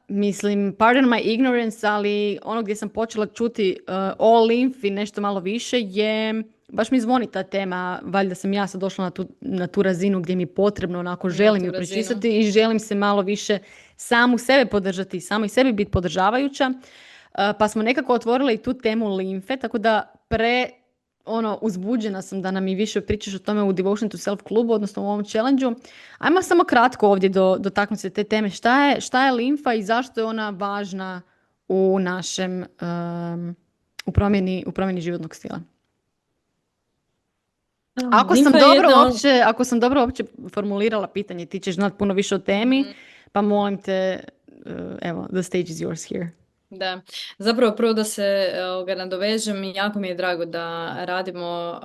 mislim, pardon my ignorance, ali ono gdje sam počela čuti all lymph i nešto malo više je, baš mi zvoni ta tema, valjda sam ja sad došla na tu razinu gdje mi je potrebno, onako želim ju prečistiti i želim se malo više samu sebe podržati i samo i sebi biti podržavajuća. Pa smo nekako otvorili i tu temu limfe, tako da uzbuđena sam da nam i više pričaš o tome u Devotion to Self klubu, odnosno u ovom challenge-u. Ajmo samo kratko ovdje dotaknuti se te teme. Šta je limfa i zašto je ona važna u našem u promjeni životnog stila? Ako sam dobro uopće formulirala pitanje, ti ćeš znati puno više o temi, pa molim te, evo, the stage is yours here. Da, zapravo prvo da se nadovežem, jako mi je drago da radimo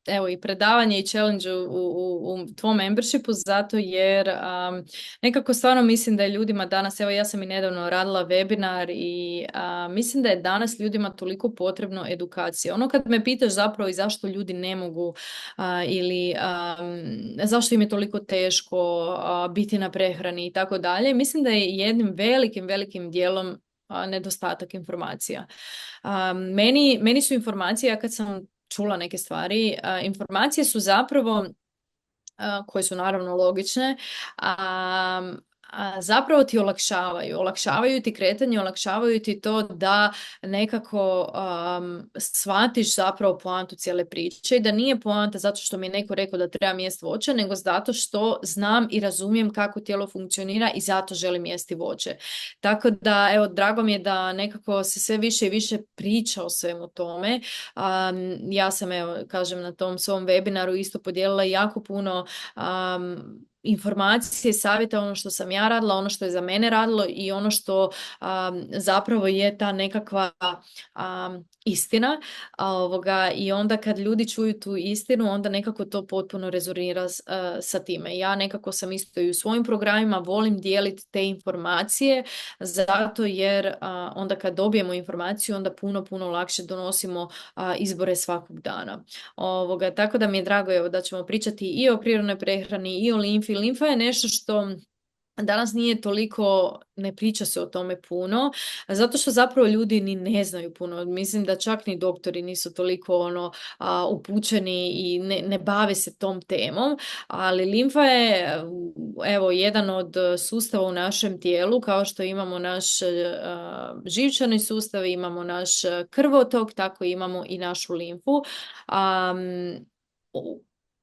evo i predavanje i challenge u tvom membershipu, zato jer nekako stvarno mislim da je ljudima danas, evo ja sam i nedavno radila webinar i mislim da je danas ljudima toliko potrebno edukacija. Ono kad me pitaš zapravo i zašto ljudi ne mogu ili zašto im je toliko teško biti na prehrani i tako dalje, mislim da je jednim velikim dijelom nedostatak informacija. Meni su informacije, ja kad sam čula neke stvari, informacije su zapravo, koje su naravno logične, zapravo ti olakšavaju ti kretanje, olakšavaju ti to da nekako shvatiš zapravo poantu cijele priče i da nije poanta zato što mi je neko rekao da treba jesti voće, nego zato što znam i razumijem kako tijelo funkcionira i zato želim jesti voće. Tako da, evo, drago mi je da nekako se sve više i više priča o svemu tome. Ja sam, evo, kažem, na tom svom webinaru isto podijelila jako puno informacije, savjeta, ono što sam ja radila, ono što je za mene radilo i ono što zapravo je ta nekakva istina. I onda kad ljudi čuju tu istinu, onda nekako to potpuno rezonira sa time. Ja nekako sam isto i u svojim programima volim dijeliti te informacije, zato jer onda kad dobijemo informaciju, onda puno lakše donosimo izbore svakog dana. Tako da mi je drago, evo, da ćemo pričati i o prirodnoj prehrani i o limfi. Limfa je nešto što danas nije toliko, ne priča se o tome puno, zato što zapravo ljudi ni ne znaju puno. Mislim da čak ni doktori nisu toliko upućeni i ne bave se tom temom, ali limfa je, evo, jedan od sustava u našem tijelu, kao što imamo naš živčani sustav, imamo naš krvotok, tako imamo i našu limfu.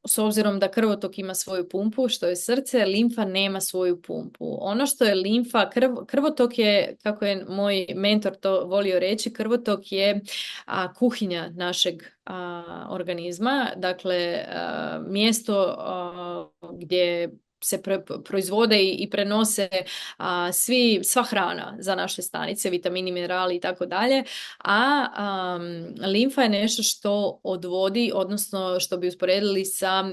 s obzirom da krvotok ima svoju pumpu, što je srce, limfa nema svoju pumpu. Ono što je limfa, krvotok je, kako je moj mentor to volio reći, krvotok je kuhinja našeg organizma, dakle mjesto gdje se proizvode i prenose sva hrana za naše stanice, vitamini, minerali i tako dalje, a limfa je nešto što odvodi, odnosno što bi usporedili sa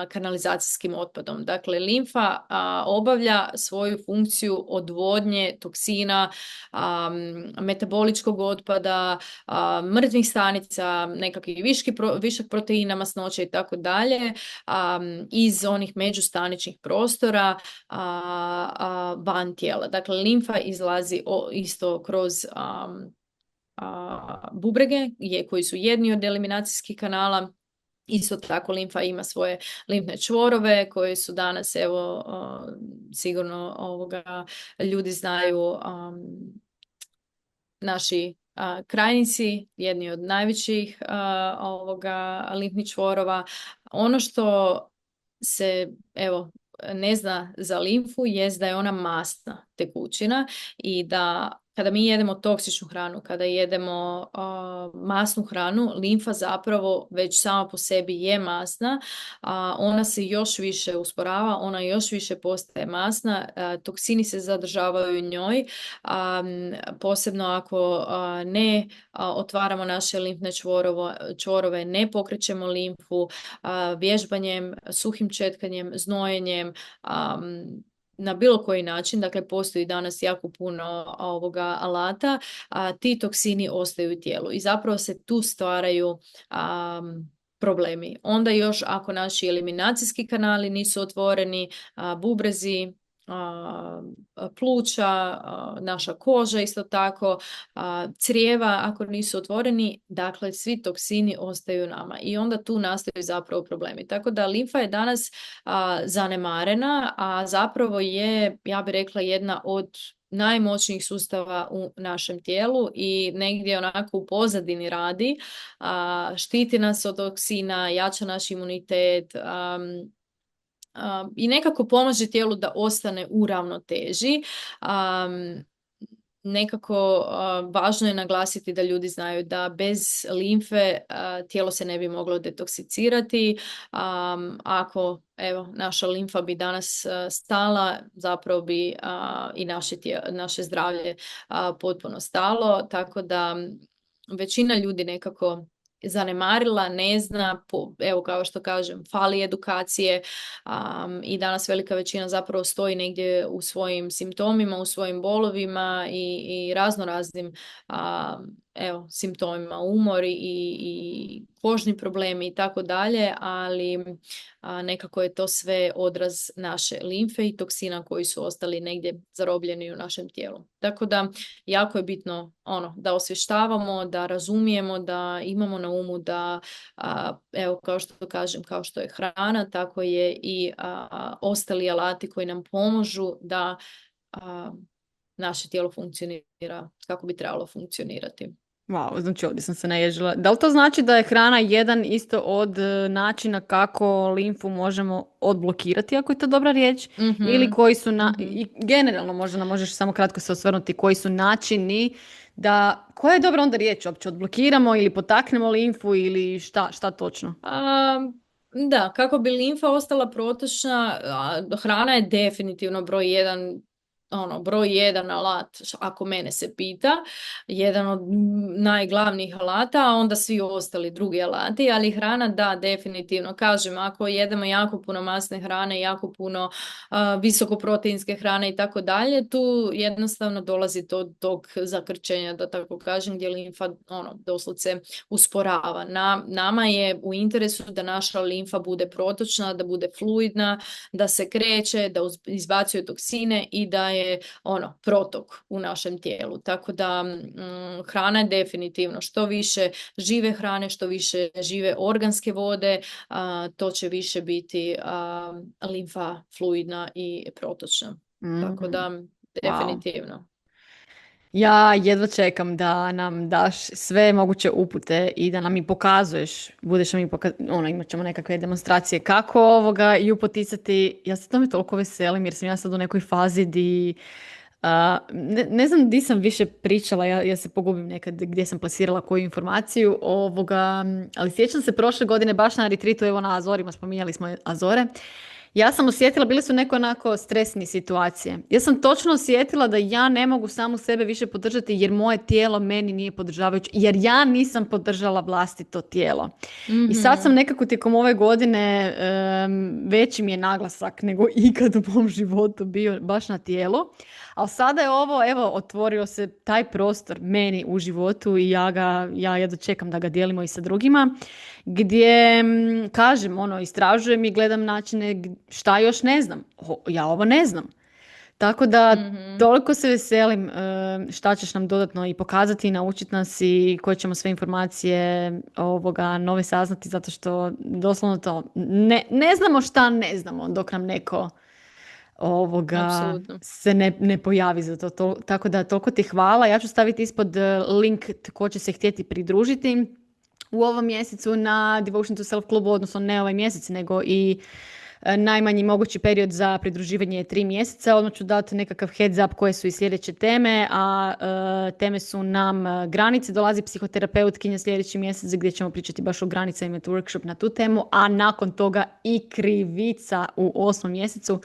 kanalizacijskim otpadom. Dakle, limfa obavlja svoju funkciju odvodnje toksina, metaboličkog otpada, mrtvih stanica, nekakvih višak proteina, masnoće i tako dalje, iz onih međustaničnih prostora van tijela. Dakle, limfa izlazi isto kroz bubrege koji su jedni od eliminacijskih kanala. Isto tako limfa ima svoje limfne čvorove koje su danas, evo, sigurno ljudi znaju, naši krajnici, jedni od najvećih limfnih čvorova. Ono što se, evo, ne zna za limfu jest da je ona masna tekućina i da kada mi jedemo toksičnu hranu, kada jedemo masnu hranu, limfa zapravo već sama po sebi je masna, ona se još više usporava, ona još više postaje masna, toksini se zadržavaju u njoj, posebno ako ne otvaramo naše limfne čvorove, ne pokrećemo limfu, vježbanjem, suhim četkanjem, znojenjem, na bilo koji način, dakle postoji danas jako puno alata, ti toksini ostaju u tijelu i zapravo se tu stvaraju problemi. Onda još ako naši eliminacijski kanali nisu otvoreni, bubrezi, pluća, naša koža isto tako, crijeva ako nisu otvoreni, dakle svi toksini ostaju nama i onda tu nastaju zapravo problemi. Tako da limfa je danas zanemarena, a zapravo je, ja bih rekla, jedna od najmoćnijih sustava u našem tijelu i negdje onako u pozadini radi, štiti nas od toksina, jača naš imunitet, i nekako pomaže tijelu da ostane u ravnoteži. Nekako važno je naglasiti da ljudi znaju da bez limfe tijelo se ne bi moglo detoksicirati. Ako evo, naša limfa bi danas stala, zapravo bi i naše zdravlje potpuno stalo, tako da većina ljudi nekako zanemarila, ne zna, evo kao što kažem, fali edukacije, i danas velika većina zapravo stoji negdje u svojim simptomima, u svojim bolovima i razno raznim evo, simptomima, umor i kožni problemi i tako dalje, ali nekako je to sve odraz naše limfe i toksina koji su ostali negdje zarobljeni u našem tijelu. Tako da jako je bitno da osvještavamo, da razumijemo, da imamo na umu da, evo kao što kažem, kao što je hrana, tako je i ostali alati koji nam pomožu da naše tijelo funkcionira kako bi trebalo funkcionirati. Wow, znači ovdje sam se naježila. Da li to znači da je hrana jedan isto od načina kako limfu možemo odblokirati, ako je to dobra riječ? Mm-hmm. Ili koji su, i generalno možda nam možeš samo kratko se osvrnuti, koji su načini da, koja je dobra onda riječ uopće, odblokiramo ili potaknemo limfu ili šta točno? Da, kako bi limfa ostala protočna, hrana je definitivno broj jedan alat, ako mene se pita, jedan od najglavnijih alata, a onda svi ostali drugi alati, ali hrana da, definitivno. Kažem, ako jedemo jako puno masne hrane, jako puno visokoproteinske hrane i tako dalje, tu jednostavno dolazi do tog zakrčenja, da tako kažem, gdje limfa doslovce usporava. Nama je u interesu da naša limfa bude protočna, da bude fluidna, da se kreće, da izbacuje toksine i da je protok u našem tijelu. Tako da hrana je definitivno, što više žive hrane, što više žive organske vode, to će više biti limfa fluidna i protočna. Tako da definitivno. Ja jedva čekam da nam daš sve moguće upute i da nam i pokazuješ, budeš nam i imat ćemo nekakve demonstracije kako ovoga ju poticati. Ja se tome toliko veselim jer sam ja sad u nekoj fazi di ne znam di sam više pričala, ja se pogubim nekad gdje sam plasirala koju informaciju ovoga, ali sjećam se prošle godine baš na retritu, evo na Azorima, spominjali smo Azore. Ja sam osjetila, bile su neko onako stresni situacije. Ja sam točno osjetila da ja ne mogu samu sebe više podržati jer moje tijelo meni nije podržavajuće, jer ja nisam podržala vlastito tijelo. I sad sam Mhm. nekako tijekom ove godine veći mi je naglasak nego ikad u mom životu bio baš na tijelo. Ali sada je ovo, evo, otvorio se taj prostor meni u životu i ja jedno čekam da ga dijelimo i sa drugima, gdje, kažem, ono, istražujem i gledam načine šta još ne znam. Ja ovo ne znam. Tako da Mhm. toliko se veselim šta ćeš nam dodatno i pokazati i naučiti nas i koje ćemo sve informacije ovoga nove saznati, zato što doslovno to ne znamo šta ne znamo dok nam neko ovoga Apsolutno. se ne pojavi za to. Tako da toliko ti hvala. Ja ću staviti ispod link tko će se htjeti pridružiti u ovom mjesecu na Devotion to Self klubu, odnosno ne ovaj mjesec, nego i najmanji mogući period za pridruživanje je 3 mjeseca. Odmah ću dati nekakav heads up koje su i sljedeće teme, a teme su nam granice. Dolazi psihoterapeutkinja sljedeći mjesec gdje ćemo pričati baš o granicama, imati workshop na tu temu, a nakon toga i krivica u 8. mjesecu.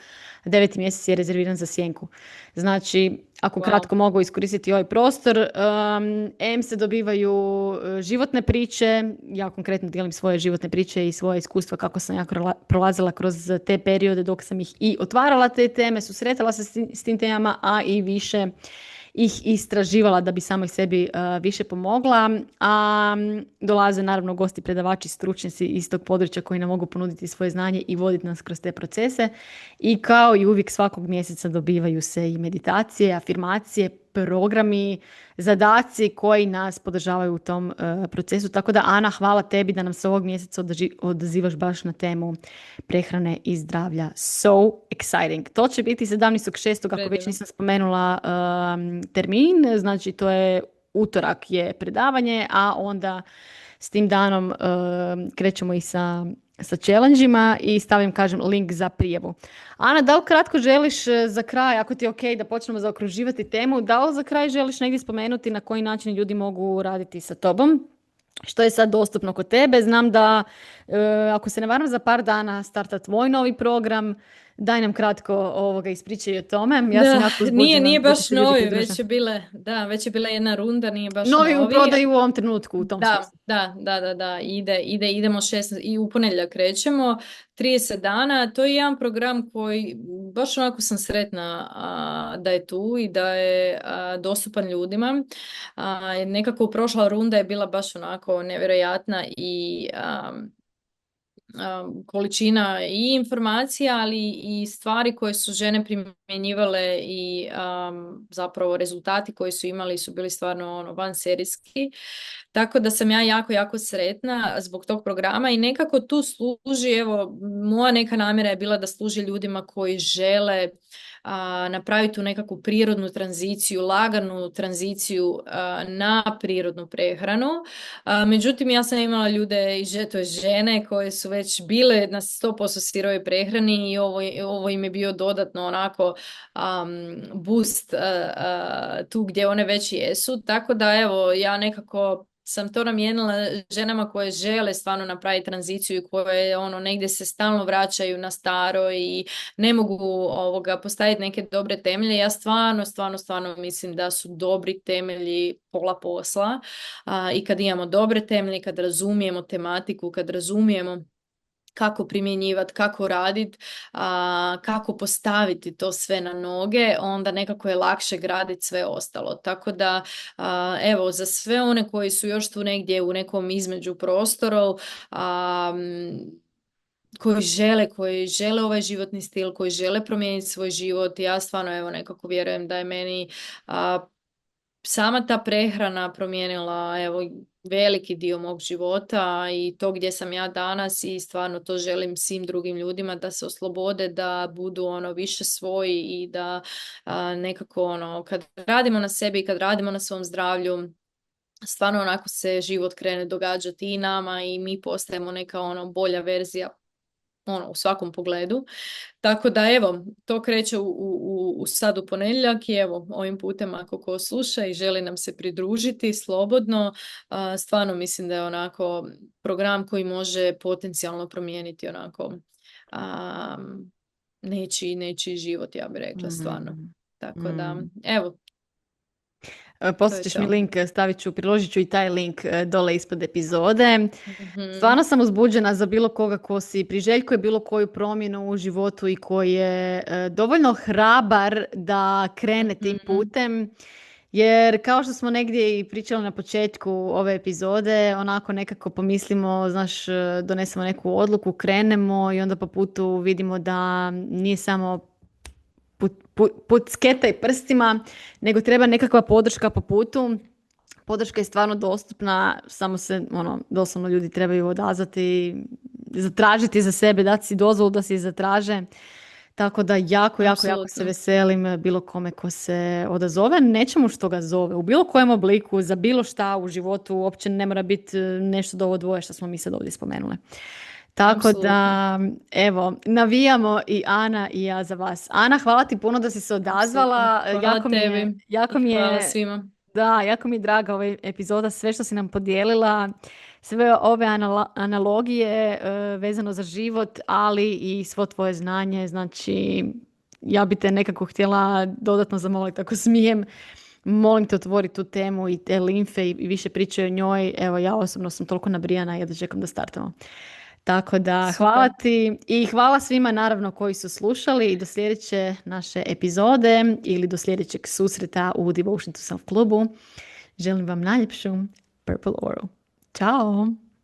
9. mjesec je rezerviran za sjenku. Znači, ako Wow. kratko mogu iskoristiti ovaj prostor, em se dobivaju životne priče, ja konkretno dijelim svoje životne priče i svoje iskustva kako sam ja prolazila kroz te periode dok sam ih i otvarala te teme, susretala se s tim temama, a i više ih istraživala da bi samoj sebi više pomogla. A dolaze naravno gosti, predavači, stručnjaci iz tog područja koji nam mogu ponuditi svoje znanje i voditi nas kroz te procese. I kao i uvijek svakog mjeseca dobivaju se i meditacije, afirmacije, programi, zadaci koji nas podržavaju u tom procesu. Tako da, Ana, hvala tebi da nam se ovog mjeseca odazivaš baš na temu prehrane i zdravlja. So exciting. To će biti 17.6. ako već Predivno. nisam spomenula termin. Znači, to je utorak je predavanje, a onda s tim danom krećemo i sa challenge-ima i stavim, kažem, link za prijavu. Ana, da li kratko želiš za kraj, ako ti je ok da počnemo zaokruživati temu, da li za kraj želiš negdje spomenuti na koji način ljudi mogu raditi sa tobom? Što je sad dostupno kod tebe? Znam da, ako se ne varam, za par dana starta tvoj novi program. Daj nam kratko ispričaj o tome. Ja sam Da, jako uzbuđena nije da ti baš se ljudi novi, pridruže. već je bila jedna runda, nije baš Novi u novi. prodaju u ovom trenutku, u tom Da, smislu. da, idemo 16 i u ponedjeljak krećemo, 30 dana, to je jedan program koji baš onako sam sretna da je tu i da je dostupan ljudima. Nekako prošla runda je bila baš onako nevjerojatna i količina i informacija, ali i stvari koje su žene primjenjivale i zapravo rezultati koji su imali su bili stvarno ono, vanserijski. Tako da sam ja jako, jako sretna zbog tog programa i nekako tu služi, evo, moja neka namjera je bila da služi ljudima koji žele napraviti tu nekakvu prirodnu tranziciju, laganu tranziciju na prirodnu prehranu. Međutim, ja sam imala ljude, to je žene koje su već bile na 100% sirovoj prehrani i ovo im je bio dodatno onako boost tu gdje one već jesu. Tako da evo, ja nekako sam to namijenila ženama koje žele stvarno napraviti tranziciju i koje ono negdje se stalno vraćaju na staro i ne mogu postaviti neke dobre temelje. Ja stvarno mislim da su dobri temelji pola posla i kad imamo dobre temelje, kad razumijemo tematiku, kad razumijemo kako primjenjivati, kako raditi, kako postaviti to sve na noge, onda nekako je lakše graditi sve ostalo. Tako da, evo, za sve one koji su još tu negdje u nekom između prostoru, koji žele ovaj životni stil, koji žele promijeniti svoj život, ja stvarno evo nekako vjerujem da je meni sama ta prehrana promijenila, evo, veliki dio mog života i to gdje sam ja danas i stvarno to želim svim drugim ljudima da se oslobode, da budu više svoji i da nekako kad radimo na sebi i kad radimo na svom zdravlju, stvarno onako se život krene događati i nama i mi postajemo neka bolja verzija u svakom pogledu. Tako da evo, to kreće sad u ponedjeljak i evo, ovim putem ako ko sluša i želi nam se pridružiti slobodno, stvarno mislim da je onako program koji može potencijalno promijeniti nečiji život, ja bih rekla, stvarno. Tako da, evo, poslat ćeš mi link, priložit ću i taj link dole ispod epizode. Stvarno sam uzbuđena za bilo koga ko si priželjkuje bilo koju promjenu u životu i koji je dovoljno hrabar da krene tim putem. Jer kao što smo negdje i pričali na početku ove epizode, onako nekako pomislimo, znaš, donesemo neku odluku, krenemo i onda po putu vidimo da nije samo put sketa i prstima, nego treba nekakva podrška po putu. Podrška je stvarno dostupna, samo se doslovno ljudi trebaju odazvati, zatražiti za sebe, dati si dozvolu da se zatraže. Tako da jako se veselim bilo kome ko se odazove nečemu što ga zove, u bilo kojem obliku, za bilo šta u životu, uopće ne mora biti nešto do ovo dvoje što smo mi sad ovdje spomenule. Tako da, evo, navijamo i Ana i ja za vas. Ana, hvala ti puno da si se odazvala. Hvala tebi. Hvala svima. Da, jako mi je draga ova epizoda, sve što si nam podijelila, sve ove analogije vezano za život, ali i svo tvoje znanje. Znači, ja bi te nekako htjela dodatno zamoliti, ako smijem, molim te otvori tu temu i te limfe i više priče o njoj. Evo, ja osobno sam toliko nabrijana, ja da čekam da startamo. Tako da, super. Hvala ti i hvala svima naravno koji su slušali i do sljedeće naše epizode ili do sljedećeg susreta u Devotion to Self klubu. Želim vam najljepšu Purple Auru. Ćao!